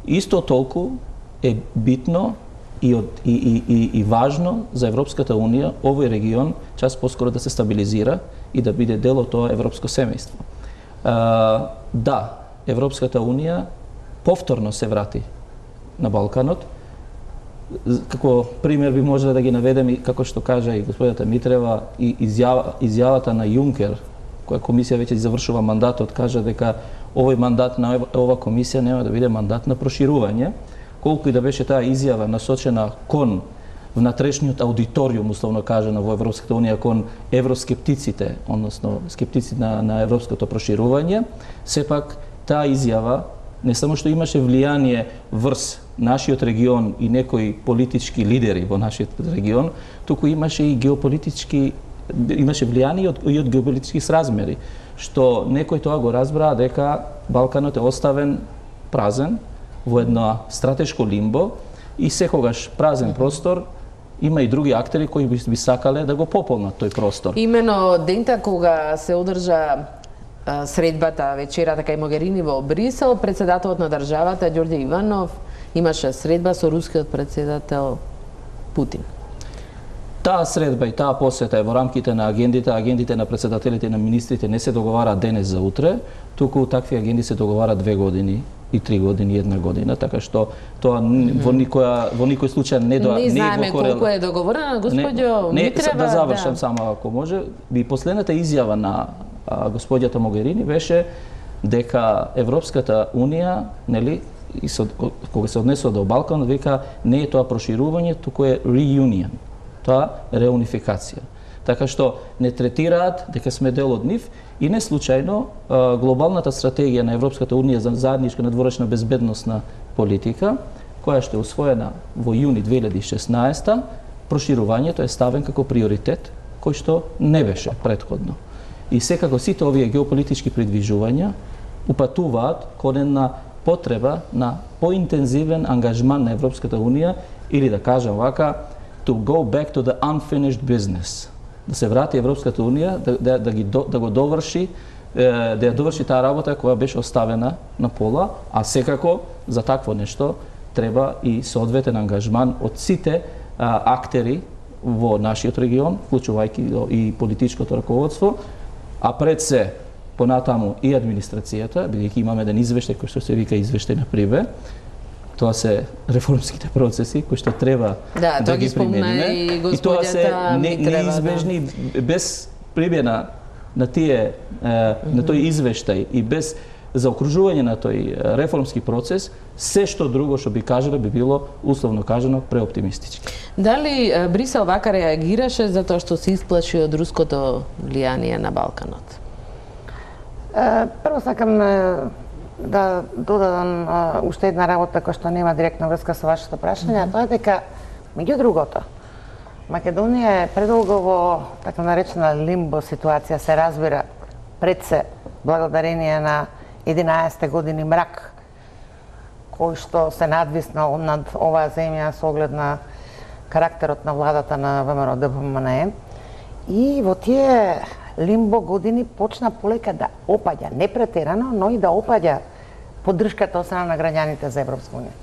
Speaker 10: исто толку е битно и важно за Европската Унија овој регион час поскоро да се стабилизира и да биде дел од тоа европско семејство. Да, Европската Унија повторно се врати на Балканот. Како пример би можеле да ги наведем и како што кажа и господината Митрева и изјавата на Јункер, која комисија веќе завршува мандатот, кажа дека овој мандат на ова комисија нема да биде мандат на проширување, колку и да беше таа изјава насочена кон внатрешниот аудиториум, условно кажано, во Европската Унија, кон евроскептиците, односно скептици на европското проширување, сепак таа изјава не само што имаше влијание врз нашиот регион и некои политички лидери во нашиот регион, туку имаше и геополитички, имаше влијание и од геополитички сразмери, што некој тоа го разбраа дека Балканот е оставен празен во едно стратешко лимбо и секогаш празен простор има и други актери кои би сакале да го пополнат тој простор.
Speaker 1: Имено дента кога се одржа средбата вечерата кај Могерини во Брисел, председателот на државата Ѓорѓе Иванов имаше средба со рускиот председател Путин.
Speaker 10: Таа средба и таа посета е во рамките на агендите на председателите и на министрите не се договараат денес за утре, туку такви агенди се договараат 2 години и 3 години и 1 година, така што тоа во никој случај не е
Speaker 1: знаеме колку е договорено, господјо Митрева.
Speaker 10: Да завршам само ако може. И последната изјава на господјата Могерини беше дека Европската унија, нели, кога се однесува до Балкан, века не е тоа проширување, туку е reunion. Тоа е реунификација. Така што не третираат дека сме дел од нив и не случајно глобалната стратегија на Европската унија за заедничка надворешна безбедносна политика, која што е усвоена во јуни 2016, проширувањето е ставен како приоритет кој што не беше претходно. И секако сите овие геополитички придвижувања упатуваат кон една потреба на поинтензивен ангажман на Европската унија или да кажам вака, to go back to the unfinished business. Да се врати Европската унија да го доврши, да ја доврши таа работа која беше оставена на пола, а секако за такво нешто треба и соодветен ангажман од сите актери во нашиот регион, вклучувајќи и политичкото раководство, а пред се понатаму и администрацијата, бидејќи имаме еден извештај кој што се вика извештај на Прибе. Тоа се реформските процеси кои што треба да ги примениме и тоа се неизбежни без примена на тие на тој извештај и без заокружување на тој реформски процес, се што друго што би кажале би било условно кажано преоптимистички.
Speaker 1: Дали Брисел вака реагираше затоа што се исплаши од руското влијание на Балканот?
Speaker 9: Прво сакам да додадам уште една работа која што нема директна врска со вашето прашање, тоа е дека меѓу другото Македонија е предолго во така наречена лимбо ситуација, се разбира, пред се благодарение на 11 години мрак кој што се надвиснал над оваа земја со оглед на карактерот на владата на ВМРО ДПМНЕ и во тие лимбо години почна полека да опаѓа, не претерано, но и да опаѓа поддршката од страна на граѓаните за Европска унија.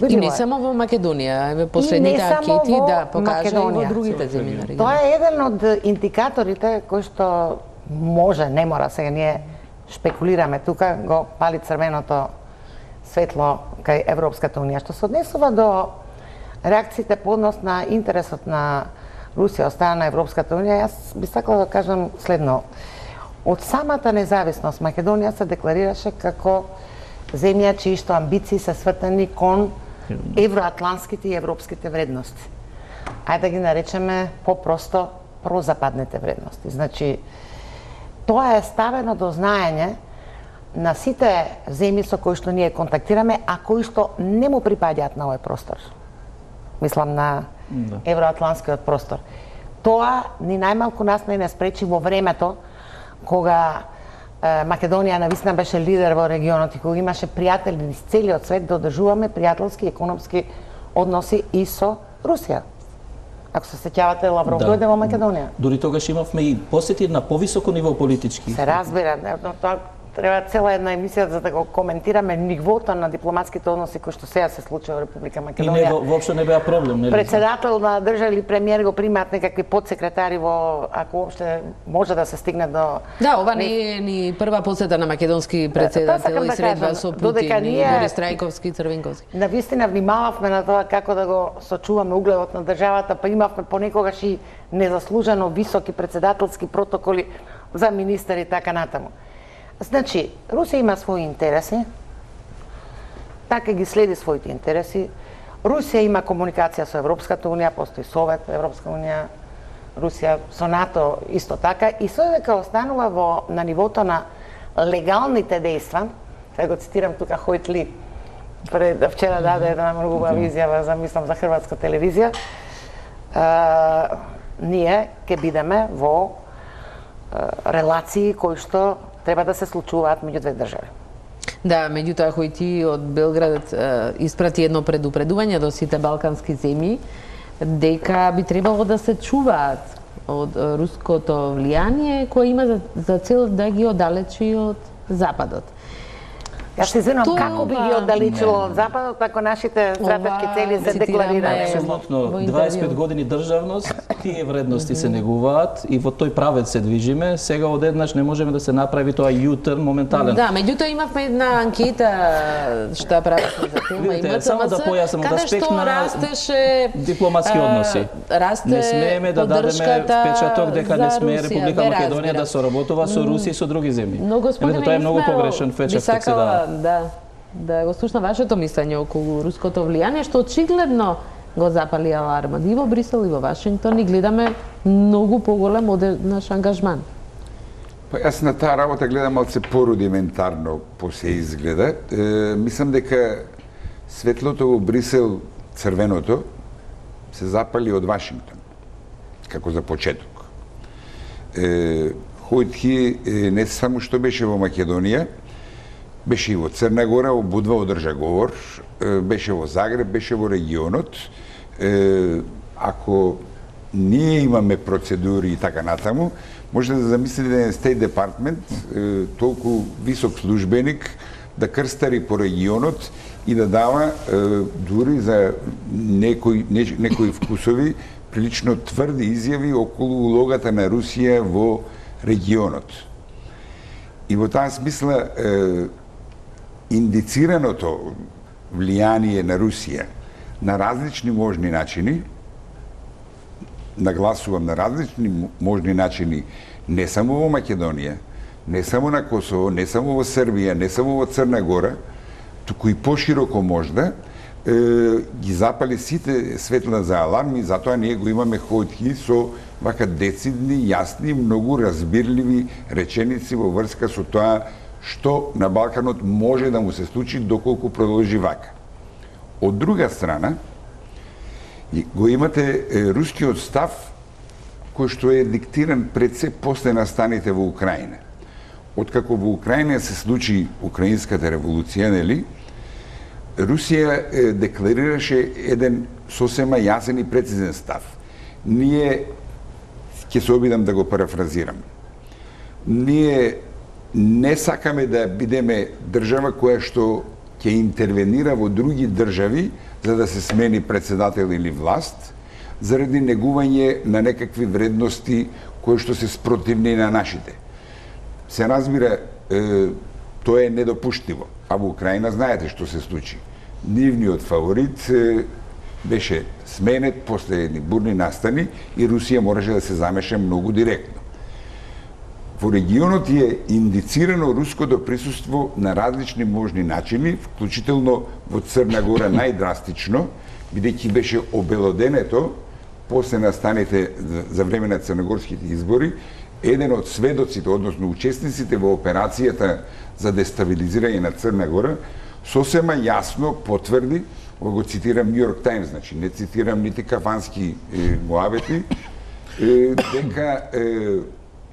Speaker 1: И не само во Македонија, еве последните анкети да покажа и во другите земји на регионот.
Speaker 9: Тоа е еден од индикаторите кој што може, не мора, сега ние шпекулираме тука, го пали црвеното светло кај Европската унија. Што се однесува до реакциите по однос на интересот на Русија од страна на Европската унија, јас би сакала да кажам следно. Од самата независност Македонија се декларираше како земја чии што амбиции се свртени кон евроатлантските и европските вредности. Ајде да ги наречеме попросто прозападните вредности. Значи, тоа е ставено до знаење на сите земји со кои што ние контактираме, а кои што не му припаѓаат на овој простор. Мислам на евроатлантскиот простор. Тоа ни најмалку нас не спречи во времето кога Македонија навистина беше лидер во регионот и кога имаше пријатели низ целиот свет да одржуваме пријателски и економски односи и со Русија. Ако се сеќавате, Лавров дојде во Македонија.
Speaker 10: Дури тогаш имавме и посети на повисоко ниво политички.
Speaker 9: Се разбира, но тоа треба цела една емисија за да го коментираме нивото на дипломатските односи кои што сега се случува во Република Македонија.
Speaker 10: И не воопшто не беа проблем, нели?
Speaker 9: Председател на држава или премиер го примаат некакви подсекретари во, ако воопште може да се стигне до.
Speaker 1: Да, ова не е ни прва посета на македонски председател и средба со Путин и Борис Трајковски и Црвенковски.
Speaker 9: Навистина внимававме на тоа како да го сочуваме угледот на државата, па имавме понекогаш и незаслужено високи председателски протоколи за министри и така натаму. Значи, Русија има своји интереси, така ги следи своите интереси. Русија има комуникација со Европската унија, постои Совет, Европска унија, Русија со НАТО исто така, и со дека останува на нивото на легалните дејства, сега го цитирам тука Хојт Ли, Вчера даде една многу убава изјава за мислам за хрватска телевизија. Ние ќе бидеме во релации кои што треба да се случуваат меѓу две држави.
Speaker 1: Да, меѓутоа Хојти од Белград испрати едно предупредување до сите балкански земји дека би требало да се чуваат од руското влијание кое има за цел да ги оддалечи од Западот.
Speaker 9: Јас се извинувам, како би ги оддалечило од Западот ако нашите стратешки цели се декларирани?
Speaker 10: Апсолутно. 25 години државност, тие вредности се негуваат и во тој правец се движиме. Сега одеднаш не можеме да се направи тоа јутер моментален.
Speaker 1: Да, меѓутоа имавме една анкета што правевме за тема и
Speaker 10: само да појаснам од аспект на дипломатски односи. Не смееме да дадеме впечаток дека не сме Република Македонија да соработува со Русија и со други земји. Тоа е многу погрешен впечаток се дава.
Speaker 1: Да го слушна вашето мислење околу руското влијание, што очигледно го запали алармот. И во Брисел и во Вашингтон и гледаме многу поголем одеднаш ангажман.
Speaker 11: Па јас на таа работа гледам малце порудиментарно по се изгледа. Мислам дека светлото во Брисел, црвеното, се запали од Вашингтон, како за почеток. Хојтки не само што беше во Македонија, беше и во Црна Гора, во Будва одржа говор, беше во Загреб, беше во регионот. Ако ние имаме процедури и така натаму, може да замислите да е State Department, толку висок службеник, да крстари по регионот и да дава дури за некои вкусови прилично тврди изјави околу улогата на Русија во регионот. И во таа смисла индицираното влијание на Русија на различни можни начини, нагласувам на различни можни начини, не само во Македонија, не само на Косово, не само во Србија, не само во Црна Гора, туку и пошироко можда, ги запали сите светла за аларми, затоа ние го имаме Хојтки со вака децидни, јасни, многу разбирливи реченици во врска со тоа што на Балканот може да му се случи доколку продолжи вака. Од друга страна, го имате рускиот став кој што е диктиран пред се после настаните во Украина. Откако во Украина се случи Украинската револуција, нели, Русија декларираше еден сосема јасен и прецизен став. Ние, ќе се обидам да го парафразирам, ние не сакаме да бидеме држава која што ќе интервенира во други држави за да се смени председател или власт, заради негување на некакви вредности кои што се спротивни на нашите. Се разбира, тоа е недопуштиво. А во Украина знаете што се случи. Нивниот фаворит беше сменет после едни бурни настани и Русија можеше да се замеша многу директно. Во регионот е индицирано руското присуство на различни можни начини, вклучително во Црна Гора најдрастично, бидејќи беше обелоденето после настаните за време на црногорските избори, еден од сведоците, односно учесниците во операцијата за дестабилизирање на Црна Гора, сосема јасно потврди, го цитирам Нью Йорк Таймс, значи не цитирам нити кафански муавети, дека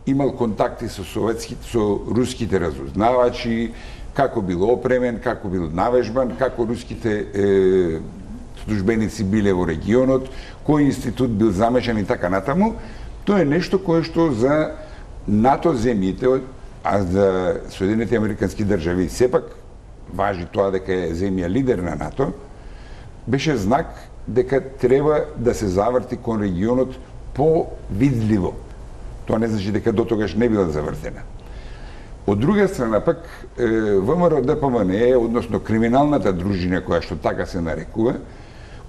Speaker 11: имал контакти со руските разузнавачи, како бил опремен, како бил навежбан, како руските службеници биле во регионот, кој институт бил замешан и така натаму. Тоа е нешто кое што за НАТО земјите, а за Соединените Американски држави сепак важи тоа дека е земја лидер на НАТО, беше знак дека треба да се заврти кон регионот по-видливо. Тоа не значи дека до тогаш не била завртена. Од друга страна пак, ВМРО ДПМНЕ, односно криминалната дружина која што така се нарекува,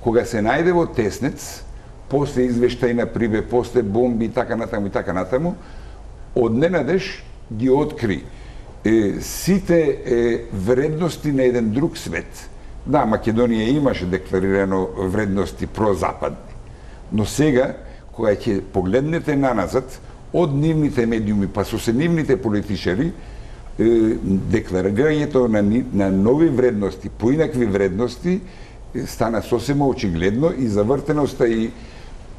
Speaker 11: кога се најде во теснец, после извештај на Прибе, после бомби и така натаму, одненадеж ги откри сите вредности на еден друг свет. Да, Македонија имаше декларирано вредности прозападни, но сега, кога ќе погледнете наназад, од нивните медиуми, па со се нивните политичари, декларирањето на нови вредности, поинакви вредности, стана сосема очигледно и завртеноста и,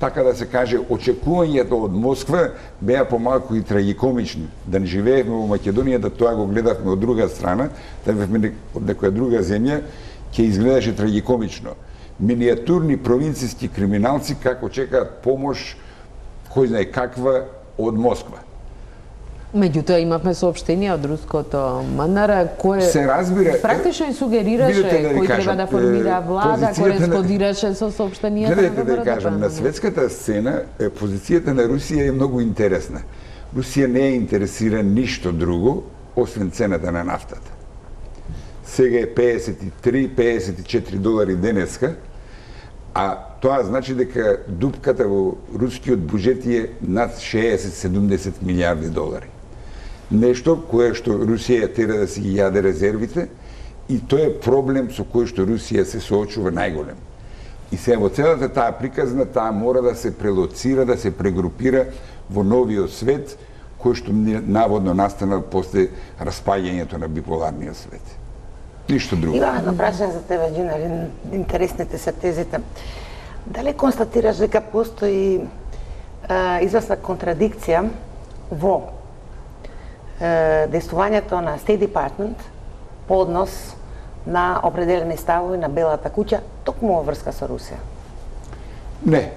Speaker 11: така да се каже, очекувањето од Москва беа помалку и трагикомични. Да не живеевме во Македонија, да тоа го гледавме од друга страна, да бевме од некоја друга земја, ќе изгледаше трагикомично. Миниатурни провинцијски криминалци како чекаат помош, кој знае каква, од Москва.
Speaker 1: Меѓутоа имавме соопштение од руското МНР кое
Speaker 11: се разбира,
Speaker 1: практично и сугерираше кој треба да формира влада, кореспондираше со соопштенијата.
Speaker 11: Гледайте да кажам, на светската сцена позицијата на Русија е многу интересна. Русија не е интересира ништо друго освен цената на нафтата. Сега е 53-54 долари денеска, а тоа значи дека дупката во рускиот буџет е над 60-70 милиарди долари. Нешто кое што Русија тера да си ги јаде резервите и тоа е проблем со кој што Русија се соочува најголем. И се во целата таа приказна, таа мора да се прелоцира, да се прегрупира во новиот свет, кој што наводно настанал после распаѓањето на биполарниот свет. Ништо друго.
Speaker 9: Имам едно прашање за тебе, Џинер, интересните се тезите. Дали констатираш дека постои известна контрадикција во действувањето на State Department по однос на определени ставови на Белата куќа, токму во врска со Русија?
Speaker 11: Не.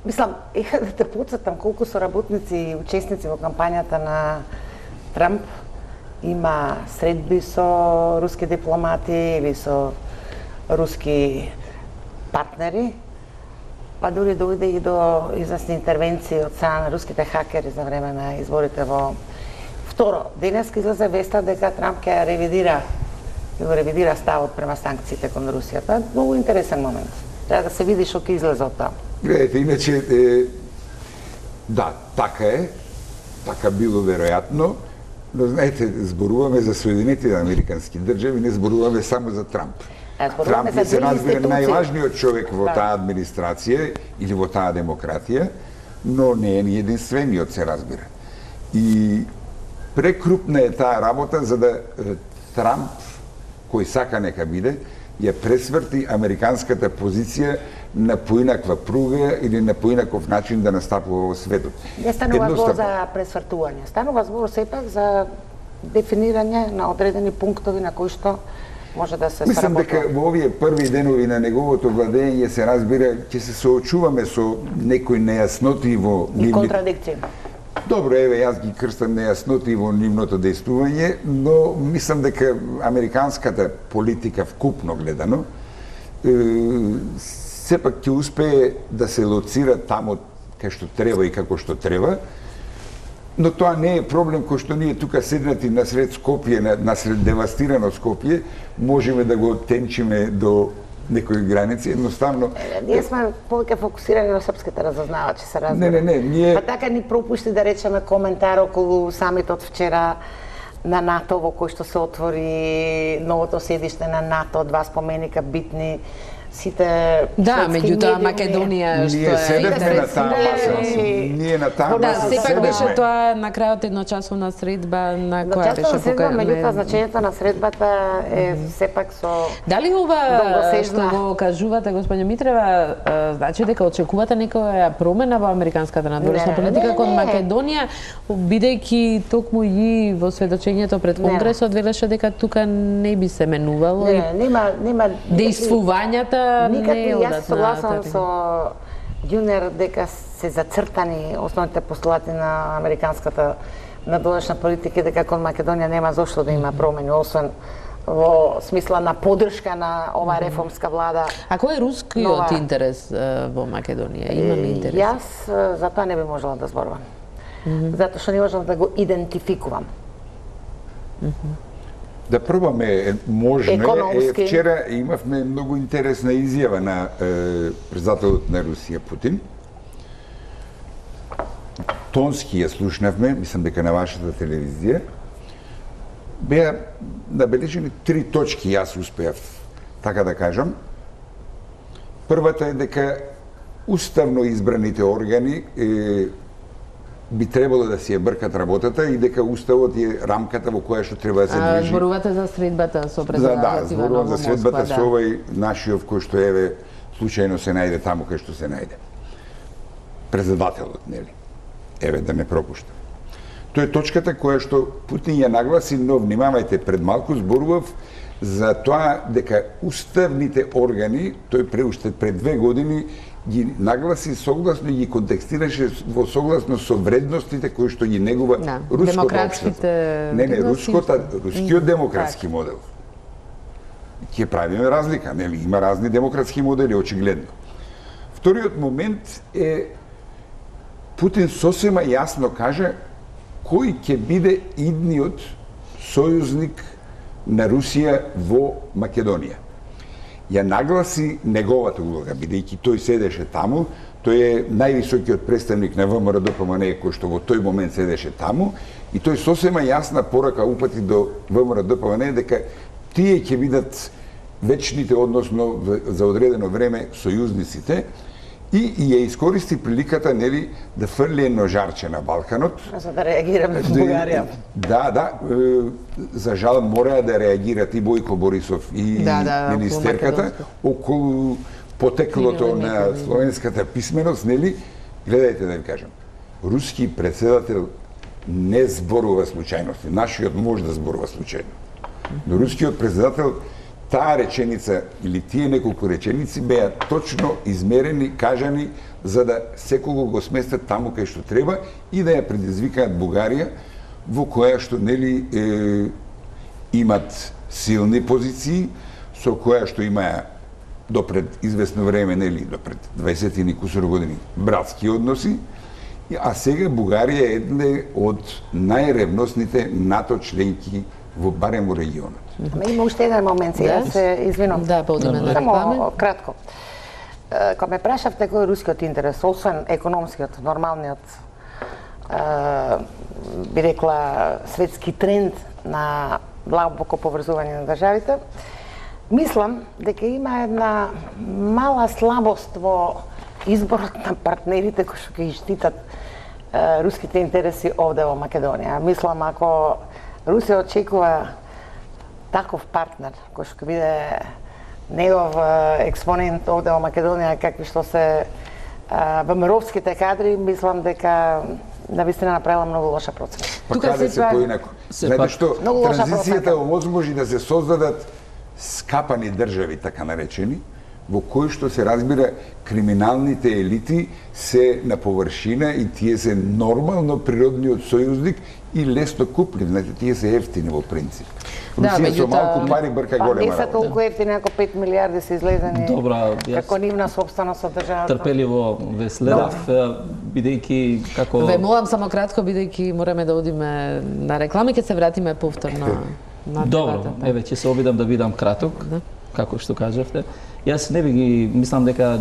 Speaker 9: Мислам, да те подсетам колку со работници и учесници во кампањата на Трамп има средби со руски дипломати или со руски партнери, па дури дојде и до известни интервенции од страна на руските хакери за време на изборите во... Второ, денеска излезе веста дека Трамп ќе ревидира ставот према санкциите кон Русија. Тоа е многу интересен момент. Треба да се види што ќе излезе од тоа.
Speaker 11: Гледайте, иначе, да, така е, така било веројатно, но знаете, зборуваме за Соединетите американски држави, не зборуваме само за Трамп. Трамп е се разбира најважниот човек во таа администрација или во таа демократија, но не е ни единствениот, се разбира. И прекрупна е таа работа за да Трамп, кој сака нека биде, ја пресврти американската позиција на поинаква пруга или на поинаков начин да настапува во светот.
Speaker 9: Не станува збор за пресвртување, станува збор сепак за дефинирање на одредени пунктови на кои што може да се
Speaker 11: сработува. Мислам дека во овие први денови на неговото владење се разбира ќе се соочуваме со некои нејасноти во
Speaker 9: и контрадикции.
Speaker 11: Добро, еве, јас ги крстам нејасноти во нивното дејствување, но мислам дека американската политика вкупно гледано сепак ќе успее да се лоцира тамо кај што треба и како што треба, но тоа не е проблем кој што ние тука седнати насред Скопје, насред девастирано Скопје, можеме да го тенчиме до некои граници, едноставно...
Speaker 9: Ние сме повеќе фокусирани на српските разузнавачи, се разбира.
Speaker 11: Не, ние...
Speaker 9: Па така ни пропушти да речеме коментар околу самитот вчера на НАТО, во кој што се отвори новото седиште на НАТО, два споменика битни, сите
Speaker 1: да, меѓутоа Македонија што
Speaker 11: ние седевме на таа маса. Ние на таа маса.
Speaker 1: Да, сепак беше тоа на крајот едночасовна средба на која беше покажана.
Speaker 9: Меѓутоа значењето на средбата е сепак со
Speaker 1: дали ова што го кажувате господине Митрева значи дека очекувате некоја промена во американската надворешна политика кон Македонија, бидејќи токму и во сведочењето пред Конгресот велеше дека тука не би се менувало и
Speaker 9: нема
Speaker 1: дејствувањата
Speaker 9: никакви. Јас согласам со Џинер дека се зацртани основните постулати на американската надворешна политика, дека кон Македонија нема зошто да има промени, освен во смисла на поддршка на оваа реформска влада.
Speaker 1: А кој е рускиот интерес во Македонија? Има ли интерес?
Speaker 9: Јас за тоа не би можела да зборувам. Затоа што не можам да го идентификувам.
Speaker 11: Да пробаме, можно е. Вчера имавме многу интересна изјава на председателот на Русија Путин. Тонски ја слушнавме, мислам дека на вашата телевизија. Беа набележени 3 точки, јас успеав така да кажам. Првата е дека уставно избраните органи би требало да си ја бркат работата и дека уставот е рамката во која што треба да се движи.
Speaker 1: Зборувате за средбата со председателот
Speaker 11: Иванов. Да, зборувам за средбата со овој нашиот кој што еве случајно се најде таму кај што се најде. Председателот, нели? Еве да не пропуштам. Тоа е точката која што Путин ја нагласи, но внимавајте, пред малку зборував за тоа дека уставните органи, тој уште пред 2 години ги нагласи согласно и ги контекстираше во согласно со вредностите кои што ги негува руското општество. Рускиот демократски модел. Ќе правиме разлика, нели? Има разни демократски модели, очигледно. Вториот момент е Путин сосема јасно кажа кој ќе биде идниот сојузник на Русија во Македонија. Ја нагласи неговата улога, бидејќи тој седеше таму, тој е највисокиот представник на ВМРО-ДПМН кој што во тој момент седеше таму и тој сосема јасна порака упати до ВМРО-ДПМН дека тие ќе бидат вечните, односно за одредено време сојузниците и ја искористи приликата, нели, да фрли едно жарче на Балканот.
Speaker 9: За да реагираме во Бугарија.
Speaker 11: Да, за жал мора да реагират и Бојко Борисов и министерката околу потеклото на словенската писменост, нели? Гледајте да ви кажам, руски председател не зборува случајности. Нашиот може да зборува случајно. Но рускиот председател, таа реченица или тие неколку реченици беа точно измерени, кажани за да секого го сместат таму кај што треба и да ја предизвикаат Бугарија во која што нели имат силни позиции, со која што има допред известно време, нели, допред 20 кусур години братски односи, а сега Бугарија е една од најревносните НАТО членки во барем во регионот.
Speaker 9: Има уште еден момент, сега се извинувам.
Speaker 1: Да, поодиме на реклами.
Speaker 9: Само кратко. Кога ме прашавте кој е рускиот интерес, освен економскиот, нормалниот, би рекла, светски тренд на длабоко поврзување на државите, мислам дека има една мала слабост во изборот на партнерите кои што ќе штитат руските интереси овде во Македонија. Мислам, ако Русија очекува таков партнер кој што ќе биде негов експонент овде во Македонија, какви што се ВМРО-вските кадри, мислам дека навистина направила многу лоша процена.
Speaker 11: Па каде се поинако? Знаете што, транзицијата овозможи да се создадат скапани држави, така наречени, во кои што се разбира криминалните елити се на површина и тие се нормално природниот сојузник и лесно куплив, знаете, тие се ефтини во принцип. Русија со малку пари брка голема
Speaker 9: работа. Не се толку ефтини ако 5 милиарди се излезени како нивна собственост од државата.
Speaker 10: Трпеливо ве следав, бидејќи како...
Speaker 1: Ве молам само кратко, бидејќи мораме да одиме на реклами, ќе се вратиме повторно на
Speaker 10: Добро, еве, ќе се обидам да бидам краток, како што кажавте. Јас не би ги мислам дека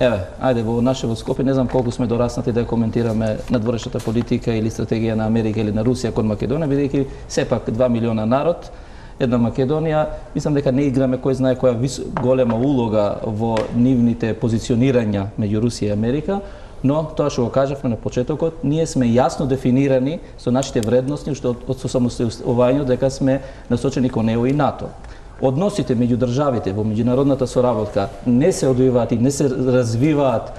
Speaker 10: еве, ајде во нашето Скопје не знам колку сме дораснати да коментираме надворешната политика или стратегија на Америка или на Русија кон Македонија, бидејќи сепак 2 милиона народ, една Македонија, мислам дека не играме кој знае која голема улога во нивните позиционирања меѓу Русија и Америка, но тоа што го кажавме на почетокот, ние сме јасно дефинирани со нашите вредности што од самостојувањето дека сме насочени кон ЕУ и НАТО. Односите меѓу државите во меѓународната соработка не се одвиваат и не се развиваат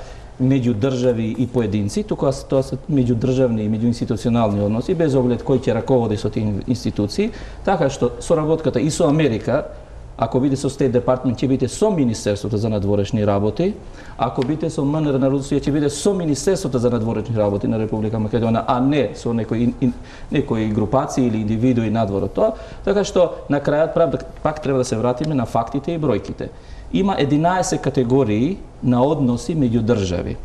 Speaker 10: меѓу држави и поединци, туку тоа се меѓудржавни и меѓуинституционални односи, без оглед кој ќе раководи со тие институции, така што соработката и со Америка, ако биде со State Department, ќе биде со Министерството за надворешни работи, ако биде со МНР на Русија, ќе биде со Министерството за надворешни работи на Република Македонија, а не со некои групации или индивидуи надвор од тоа, така што на крајот пак треба да се вратиме на фактите и бројките. Има 11 категории на односи меѓу држави.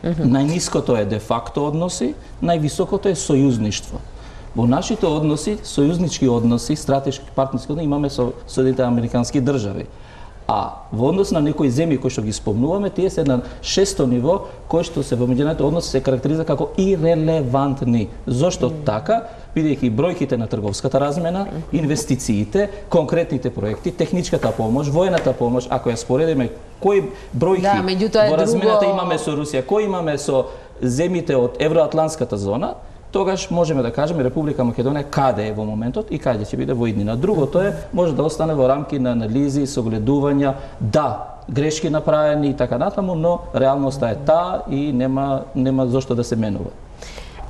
Speaker 10: Најниското е де факто односи, највисокото е сојузништво. Во нашите односи, сојузнички односи, стратешки партнерски односи имаме со Соединетите американски држави. А во однос на некои земји кои што ги спомнуваме, тие се на 6-то ниво, кои што се во меѓународните односи се карактеризира како ирелевантни. Зошто така? Бидејќи бројките на трговската размена, инвестициите, конкретните проекти, техничката помош, воената помош, ако ја споредиме кои бројки во размената имаме со Русија, кои имаме со земите од евроатлантската зона, тогаш можеме да кажеме Република Македонија каде е во моментот и каде ќе биде во иднина. Другото е може да остане во рамки на анализи, согледувања, грешки направени и така натаму, но реалноста е таа и нема зошто да се менува.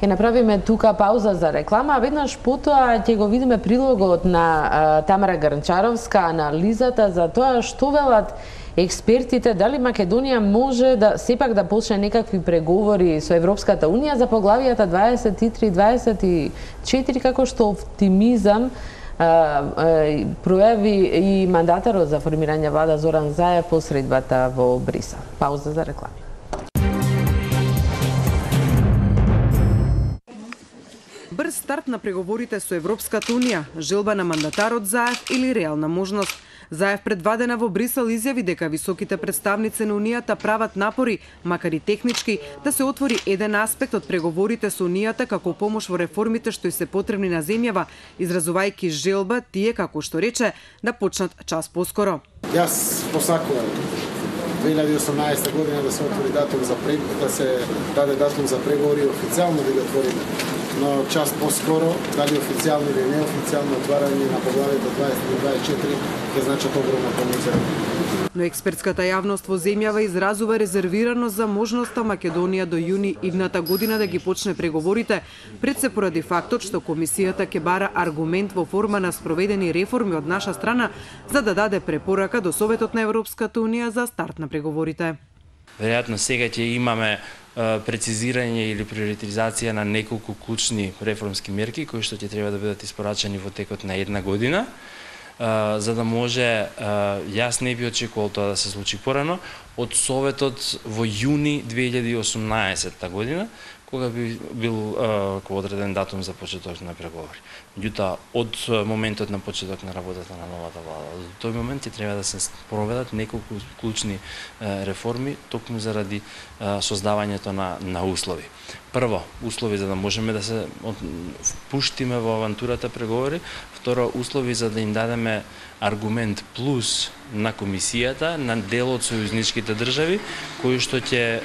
Speaker 1: Ќе направиме тука пауза за реклама, а веднаш потоа ќе го видиме прилогот на Тамара Грнчаровска, анализата за тоа што велат експертите, дали Македонија може да сепак да почне некакви преговори со Европската Унија за поглавијата 23-24, како што оптимизам пројави и мандатарот за формирање влада Зоран Заев по средбата во Брисел. Пауза за реклами.
Speaker 12: Брз старт на преговорите со Европската Унија, желба на мандатарот Заев или реална можност. Заев предвадена во Брисел изјави дека високите представници на Унијата прават напори, макар и технички, да се отвори еден аспект од преговорите со Унијата како помош во реформите што и се потребни на земјава, изразувајќи желба тие, како што рече, да почнат час поскоро.
Speaker 7: Јас посакувам 2018 година да се отвори датум за да се даде датум за преговори, официјално да ги отвориме. Но час поскоро, дали официјално или неофицијално отварање на поглавието 23-24 ќе значат огромна помош.
Speaker 12: Но експертската јавност во земјава изразува резервираност за можноста Македонија до јуни идната година да ги почне преговорите, пред се поради фактот што комисијата ќе бара аргумент во форма на спроведени реформи од наша страна за да даде препорака до Советот на Европската Унија за старт на преговорите.
Speaker 13: Веројатно сега ќе имаме прецизирање или приоритизација на неколку клучни реформски мерки кои што ќе треба да бидат испорачани во текот на една година, за да може, јас не би очекувал тоа да се случи порано, од Советот во јуни 2018 година, кога би бил одреден датум за почеток на преговори. Меѓутоа, од моментот на почеток на работата на новата влада, до тој момент ќе треба да се проведат неколку клучни реформи, токму заради создавањето на услови. Прво, услови за да можеме да се впуштиме во авантурата преговори. Второ, услови за да им дадеме аргумент плюс на комисијата, на дел од сојузничките држави, кои што ќе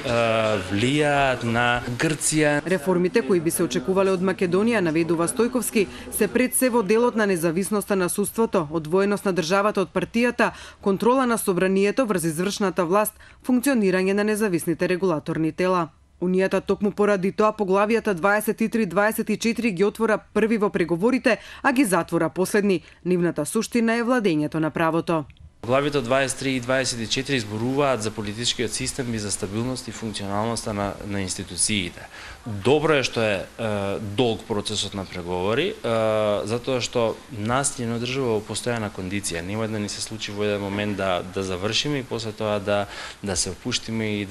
Speaker 13: влијаат на Грција.
Speaker 12: Реформите кои би се очекувале од Македонија, наведува Стојковски, се пред се во делот на независноста на судството, одвоеност на државата од партијата, контрола на собранието врз извршната власт, функционирање на независните регулаторни тела. Унијата токму поради тоа поглавијата 23-24 ги отвора први во преговорите, а ги затвора последни. Нивната суштина е владењето на правото.
Speaker 13: Главите 23 и 24 изборуваат за политичкиот систем и за стабилност и функционалноста на институциите. Добро е што е долг процесот на преговори, затоа што нас ќе не одржува во постојана кондиција. Нема да ни се случи во еден момент да завршиме и после тоа да се опуштиме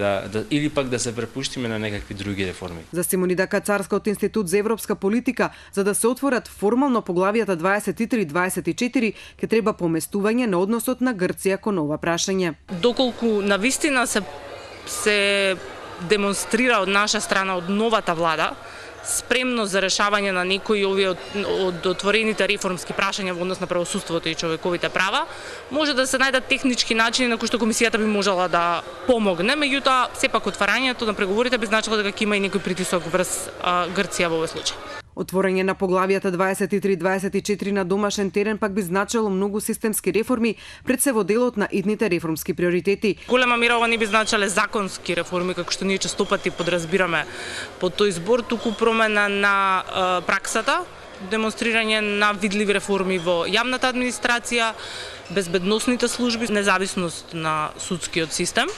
Speaker 13: или пак да се препуштиме на некакви други реформи.
Speaker 12: За Симонида Кацарска од Институт за европска политика, за да се отворат формално поглавијата 23-24, ќе треба поместување на односот на Грција кон ова прашање.
Speaker 14: Доколку навистина се демонстрира од наша страна, од новата влада, спремност за решавање на некои од отворените реформски прашања во однос на правосудството и човековите права, може да се најдат технички начини на кои што комисијата би можела да помогне, меѓутоа сепак отварањето на преговорите би значило дека ќе има и некој притисок врз Грција во овој случај.
Speaker 12: Отворање на поглавијата 23-24 на домашен терен пак би значило многу системски реформи пред се во делот на идните реформски приоритети.
Speaker 14: Голема мера ова не би значеле законски реформи, како што ние честопати подразбираме под тој збор, туку промена на праксата, демонстрирање на видливи реформи во јавната администрација, безбедносните служби, независност на судскиот систем,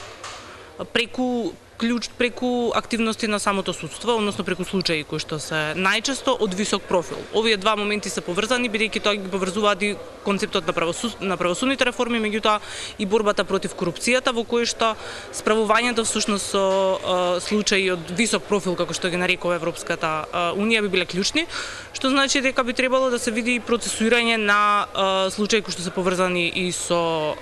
Speaker 14: преку активности на самото судство, односно преку случаи кои што се најчесто од висок профил. Овие два моменти се поврзани, бидејќи тоа ги поврзуваат и концептот на правосудните реформи, меѓутоа и борбата против корупцијата, во кој што справувањето всушност со случаи од висок профил, како што ги нарекува Европската Унија, би биле клучни, што значи дека би требало да се види и процесуирање на случаи кои што се поврзани и со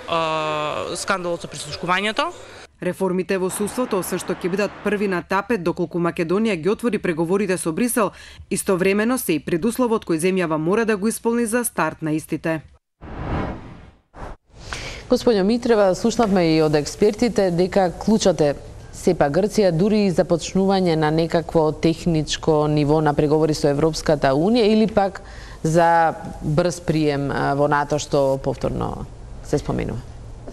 Speaker 14: скандалот со прислушкувањето.
Speaker 12: Реформите во судството, освен што ќе бидат први на тапет доколку Македонија ги отвори преговорите со Брисел, истовремено се и предусловот кој земјава мора да го исполни за старт на истите.
Speaker 1: Господино Митрева, слушнавме и од експертите дека клучот е сепак Грција дури и започнување на некакво техничко ниво на преговори со Европската Унија или пак за брз прием во НАТО што повторно се споменува?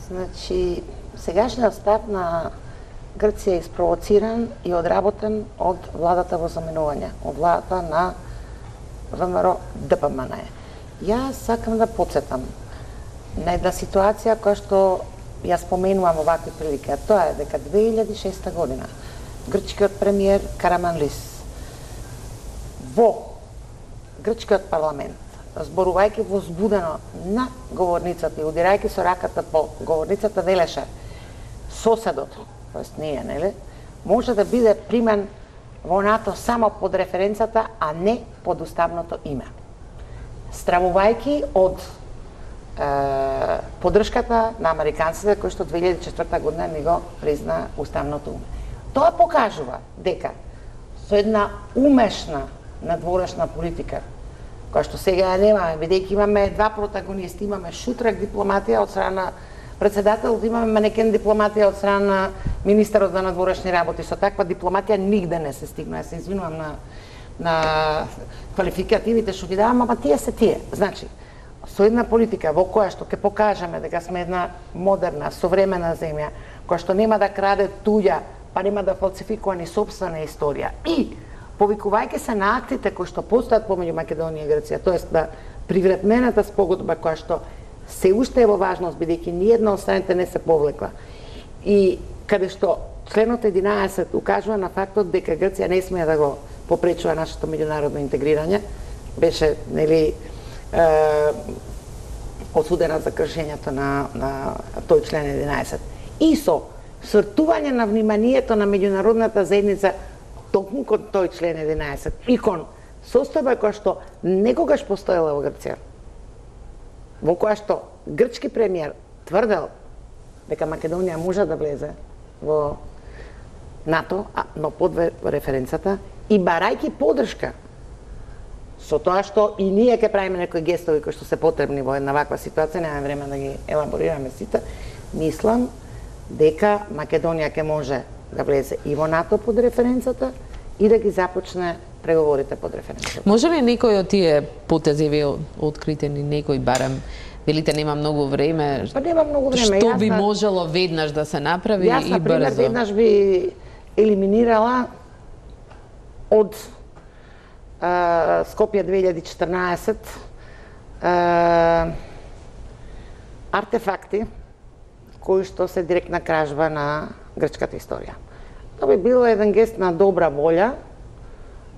Speaker 9: Значи, сегашниот став на Грција е испровоциран и одработен од владата во заменување, од владата на ВМРО ДПМН. Јас сакам да подсетам на една ситуација која што ја споменувам овакви прилики, а тоа е дека 2006 година грчкиот премиер Караманлис во грчкиот парламент, зборувајќи возбудено на говорницата и удирајќи со раката по говорницата, велеше соседот, тоест ние, нели, може да биде примен во НАТО само под референцата, а не под уставното име. Стравувајќи од поддршката на американците кои што 2004 година ни го призна уставното име. Тоа покажува дека со една умешна надворешна политика, која што сега ја немаме, бидејќи имаме два протагонисти, имаме шутрак дипломатија од страна на председателот, имаме манекен дипломатија од страна на министерот за надворешни работи. Со таква дипломатија нигде не се стигна. Се извинувам на квалификативите што ги давам, ама тие се тие. Значи, со една политика во која што ќе покажеме дека сме една модерна, современа земја, која што нема да краде туѓа, па нема да фалсификува ни сопствена историја. И повикувајќи се на актите кои што постојат помеѓу Македонија и Грција, тоест да привремената спогодба која што се уште е во важност, бидејќи ниедна од страните не се повлекла. И каде што членот 11 укажува на фактот дека Грција не смее да го попречува нашето меѓународно интегрирање, беше, нели, осудена за кршењето на тој член 11. И со свртување на вниманието на меѓународната заедница токму кон тој член 11 и кон состојба која што некогаш постоела во Грција, во која што грчки премиер тврдел дека Македонија може да влезе во НАТО, но под референцата, и барајќи поддршка со тоа што и ние ќе правиме некои гестови кои што се потребни во една ваква ситуација, немаме време да ги елаборираме сите, мислам дека Македонија ќе може да влезе и во НАТО под референцата и да ги започне преговорите под референцата.
Speaker 1: Може ли некој од тие потези ви открите ни некој барем? Велите нема многу време.
Speaker 9: Па нема многу време.
Speaker 1: Што би можело веднаш да се направи и брзо?
Speaker 9: Јас, например, веднаш би елиминирала од Скопје 2014 артефакти кои што се директна кражба на грчката историја. Тоа би било еден гест на добра волја,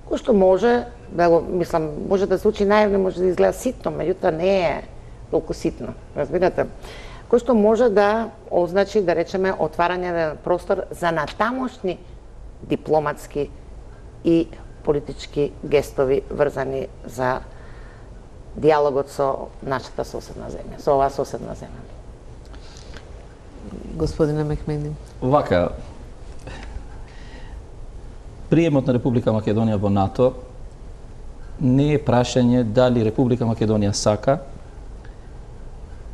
Speaker 9: кој што може да го, мислам, може да звучи наивно, може да изгледа ситно, меѓутоа не е толку ситно, разбирате? Кој што може да означи, да речеме, отварање на простор за натамошни дипломатски и политички гестови врзани за диалогот со нашата соседна земја, со оваа соседна земја.
Speaker 1: Господине Мехмеди.
Speaker 10: Вака, приемот на Република Македонија во НАТО не е прашање дали Република Македонија сака,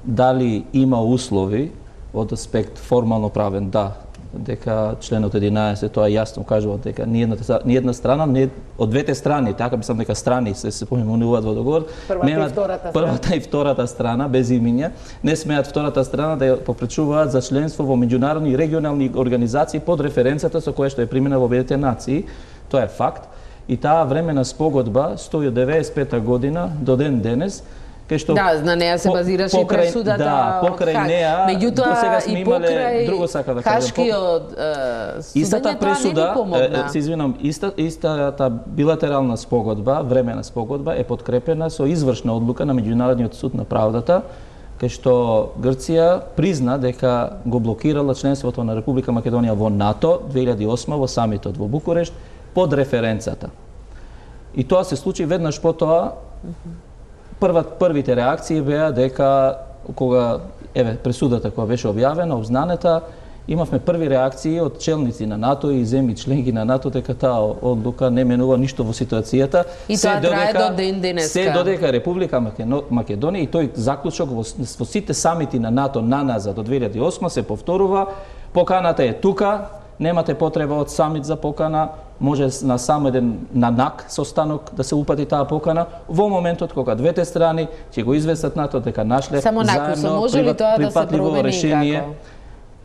Speaker 10: дали има услови од аспект формално правен, да, дека членот 11 тоа јасно кажува дека ни една страна, не од двете страни, така мислам дека страни се поминуваат во договор, првата и втората страна без имиња, не смеат втората страна да ја попречуваат за членство во меѓународни и регионални организации под референцата со која што е примена во Обединетите нации. Тоа е факт. И таа времена спогодба стои од 95 година до ден денес, кај што
Speaker 1: на неа се базираше и пресудата.
Speaker 10: Да, покрај неа.
Speaker 1: Меѓутоа
Speaker 10: сме
Speaker 1: и
Speaker 10: имале
Speaker 1: покрај
Speaker 10: друго сака да кажам.
Speaker 1: Хашкиот
Speaker 10: истата пресуда, се извинам, истата билатерална спогодба, времена спогодба е подкрепена со извршна одлука на Меѓународниот суд на правдата, кај што Грција призна дека го блокирала членството на Република Македонија во НАТО 2008 во самитот во Букурешт под референцата. И тоа се случи веднаш потоа. Првите реакции беа дека кога пресудата која беше објавена, обзнанета, имавме први реакции од челници на НАТО и земји членки на НАТО дека таа одлука не менува ништо во ситуацијата.
Speaker 1: И тоа трае до ден денеска.
Speaker 10: Се додека Република Македонија и тој заклучок во сите самити на НАТО наназад до 2008 се повторува, поканата е тука, немате потреба од самит за покана, може на само еден на НАК состанок да се упати таа покана во моментот кога двете страни ќе го известат НАТО дека нашле заедно припатливо решение.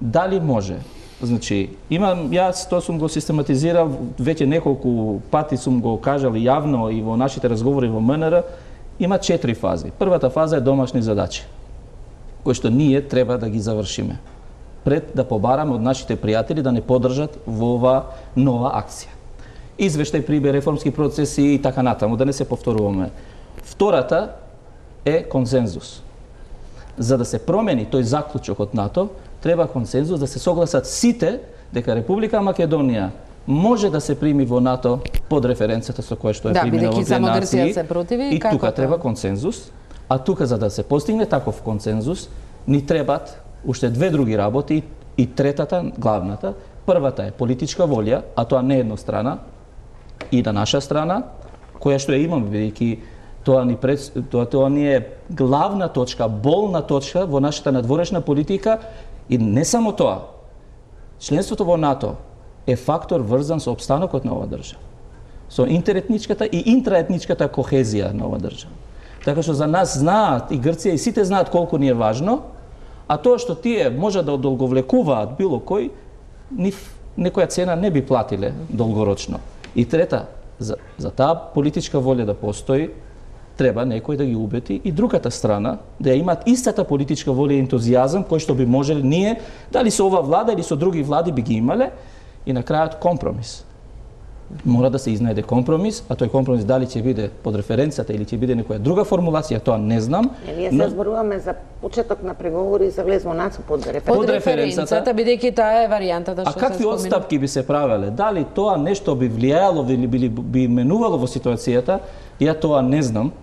Speaker 10: Дали може? Значи, јас тоа сум го систематизирал, веќе неколку пати сум го кажал јавно и во нашите разговори во МНР, има 4 фази. Првата фаза е домашни задачи, кои што ние треба да ги завршиме, пред да побараме од нашите пријатели да не поддржат во ова нова акција. Извештај, прибе, реформски процеси и така натаму, да не се повторуваме. Втората е консензус. За да се промени тој заклучок од НАТО, треба консензус, да се согласат сите дека Република Македонија може да се прими во НАТО под референцата со која што е примена во две нации. И тука треба консензус, а тука за да се постигне таков консензус, ни требат уште две други работи и третата, главната. Првата е политичка волја, а тоа не е еднострана, и на наша страна, која што ја имаме, бидејќи тоа ни е главна точка, болна точка во нашата надворешна политика. И не само тоа, членството во НАТО е фактор врзан со опстанокот на оваа држава, со интеретничката и интраетничката кохезија на оваа држава. Така што за нас знаат, и Грција, и сите знаат колку ни е важно, а тоа што тие може да одолговлекуваат било кој, некоја цена не би платиле долгорочно. И трета, за таа политичка волја да постои, треба некој да ги убеди и другата страна да ја имаат истата политичка волја и ентузијазам кој што би можеле ние, дали со ова влада или со други влади би ги имале, и на крајот компромис. Мора да се изнајде компромис, а тој компромис дали ќе биде под референцата или ќе биде некоја друга формулација, тоа не знам.
Speaker 9: Ние се зборуваме за почеток на преговори за влез во НАТО под референцата.
Speaker 1: Под референцата, бидејќи таа е варијантата што се спомена.
Speaker 10: А какви отстапки би се правеле? Дали тоа нешто би влијаело или би менувало во ситуацијата? Ја тоа не знам.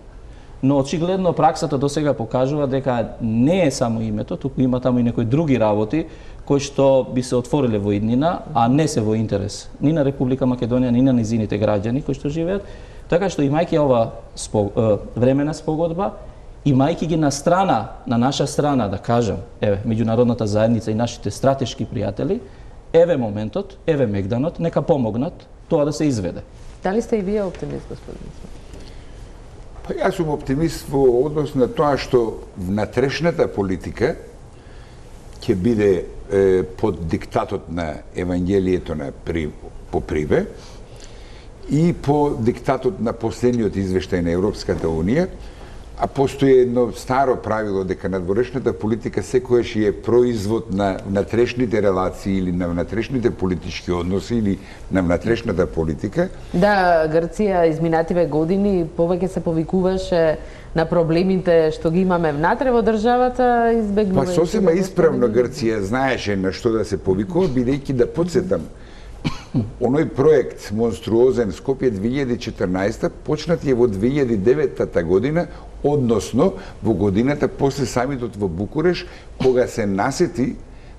Speaker 10: Но очигледно праксата до сега покажува дека не е само името, туку има таму и некои други работи кои што би се отвориле во иднина, а не се во интерес ни на Република Македонија, ни на низините граѓани кои што живеат. Така што имајќи ова времена спогодба, имајќи ги на страна, на наша страна, да кажем, еве, меѓународната заедница и нашите стратешки пријатели, еве моментот, еве мегданот, нека помогнат тоа да се изведе.
Speaker 1: Дали сте и вие оптимист, господин?
Speaker 11: Па јас сум оптимист во однос на тоа што внатрешната политика ќе биде под диктатот на Евангелието на по Прибе и по диктатот на последниот извештај на Европската Унија, а постои едно старо правило дека надворешната политика секојаш е производ на внатрешните релации или на внатрешните политички односи или на внатрешната политика.
Speaker 1: Да, Грција изминативе години повеќе се повикуваше на проблемите што ги имаме внатре во државата, избегнувајќи.
Speaker 11: Па сосема исправно Грција знаеше на што да се повикува, бидејќи да потсетам, оној проект монструозен Скопје 2014 почнат е во 2009 година, односно во годината после самитот во Букуреш, кога се насети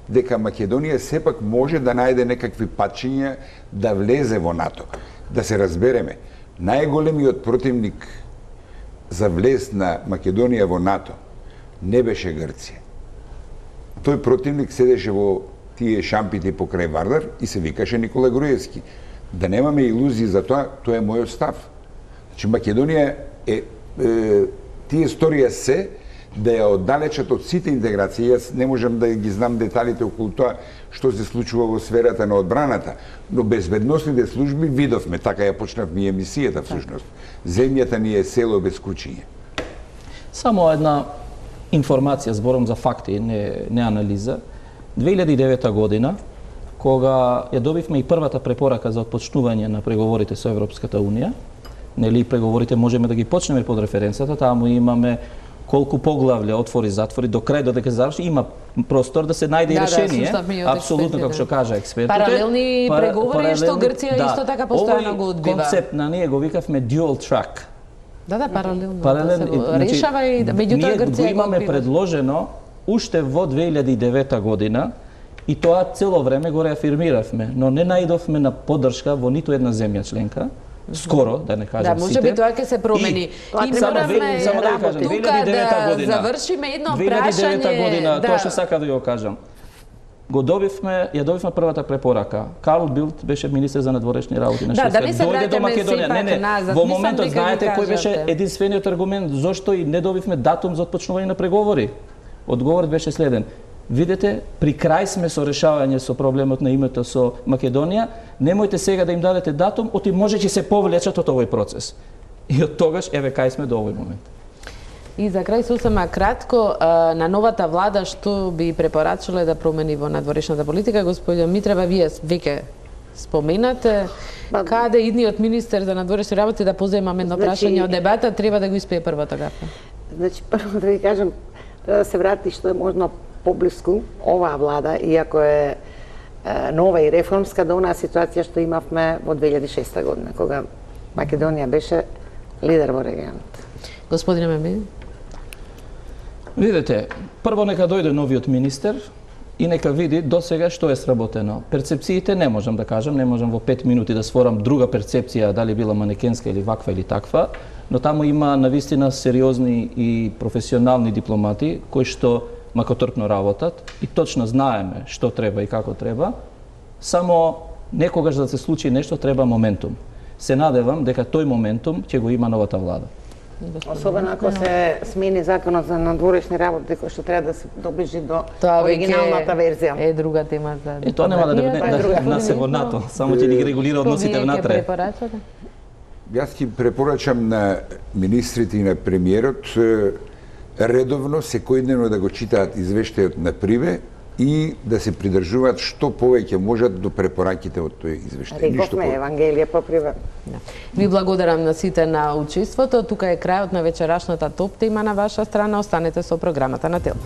Speaker 11: дека Македонија сепак може да најде некакви патчиња да влезе во НАТО. Да се разбереме, најголемиот противник за влез на Македонија во НАТО не беше Грција. Тој противник седеше во тие шампите покрај Вардар и се викаше Никола Груевски. Да немаме илузии за тоа, тоа е мојот став. Значи Македонија тие сторија се да ја оддалечат од сите интеграции. Јас не можам да ги знам деталите околу тоа што се случува во сферата на одбраната, но безбедносните служби видовме, така ја почнавме и емисијата всушност. Земјата ни е село без куќиња.
Speaker 10: Само една информација, зборам за факти, не анализа. 2009 година, кога ја добивме и првата препорака за отпочнување на преговорите со Европската Унија, нели преговорите можеме да ги почнеме под референцата, таму имаме колку поглавлја, отвори, затвори, до крај додека заврши, има простор да се најде и решение. Апсолутно, како што кажа експертите.
Speaker 1: Паралелни преговори што Грција исто така постојано го одбива.
Speaker 10: Концепт на ние го викавме dual track.
Speaker 1: Да, паралелно. Решава и меѓутоа Грција
Speaker 10: го имаме предложено уште во 2009 година и тоа цело време го реафирмиравме, но не најдовме на поддршка во ниту една земја членка. Скоро, да не кажам сите.
Speaker 1: Да, може би тоа ќе се промени. И мораме
Speaker 10: само да ви кажам, 2009 година.
Speaker 1: Завршиме едно
Speaker 10: 2009 година,
Speaker 1: да.
Speaker 10: тоа што сакам да го кажам. ја добивме првата препорака. Карл Билт беше министер за надворешни работи на Шведска.
Speaker 1: Да не се враќаме сепак назад.
Speaker 10: Во моментот знаете кој беше единствениот аргумент зошто и не добивме датум за отпочнување на преговори. Одговорот беше следен. Видете, при крај сме со решавање со проблемот на името со Македонија, немојте сега да им дадете датум, оти можеќе се повлечат од овој процес. И од тогаш, еве кај сме до овој момент.
Speaker 1: И за крај сосема кратко, на новата влада што би препорачале да промени во надворешната политика, господине Митрева, вие веќе споменате, каде идниот министер за надворешни работи да поземаме едно прашање од дебата, треба да го испее првата гафа.
Speaker 9: Значи, прво да ви кажам, треба да се врати што е можно поблиску оваа влада, иако е нова и реформска, до онаа ситуација што имавме во 2006 година, кога Македонија беше лидер во регионот.
Speaker 1: Господине Мемеди?
Speaker 10: Видете, прво нека дојде новиот министер и нека види до сега што е сработено. Перцепциите не можам да кажам, не можам во 5 минути да сформам друга перцепција, дали била манекенска или ваква или таква, но таму има навистина сериозни и професионални дипломати кои што макотрпно работат и точно знаеме што треба и како треба, само некогаш да се случи нешто треба моментум. Се надевам дека тој моментум ќе го има новата влада.
Speaker 9: Особено ако се смени законот за надворешни работи, кој што треба да се доближи до оригиналната верзија.
Speaker 1: Е друга тема за
Speaker 10: тоа нема да внесе во НАТО, само ќе ги регулира односите внатре.
Speaker 11: Јас ќе препорачам на министрите и на премиерот редовно, секојдневно да го читаат извештајот на Приве и да се придржуваат што повеќе можат до препораките од тој извештај.
Speaker 9: Рековме Евангелие по Приве.
Speaker 1: Ви благодарам на сите на учеството. Тука е крајот на вечерашната топ тема на ваша страна. Останете со програмата на Тел.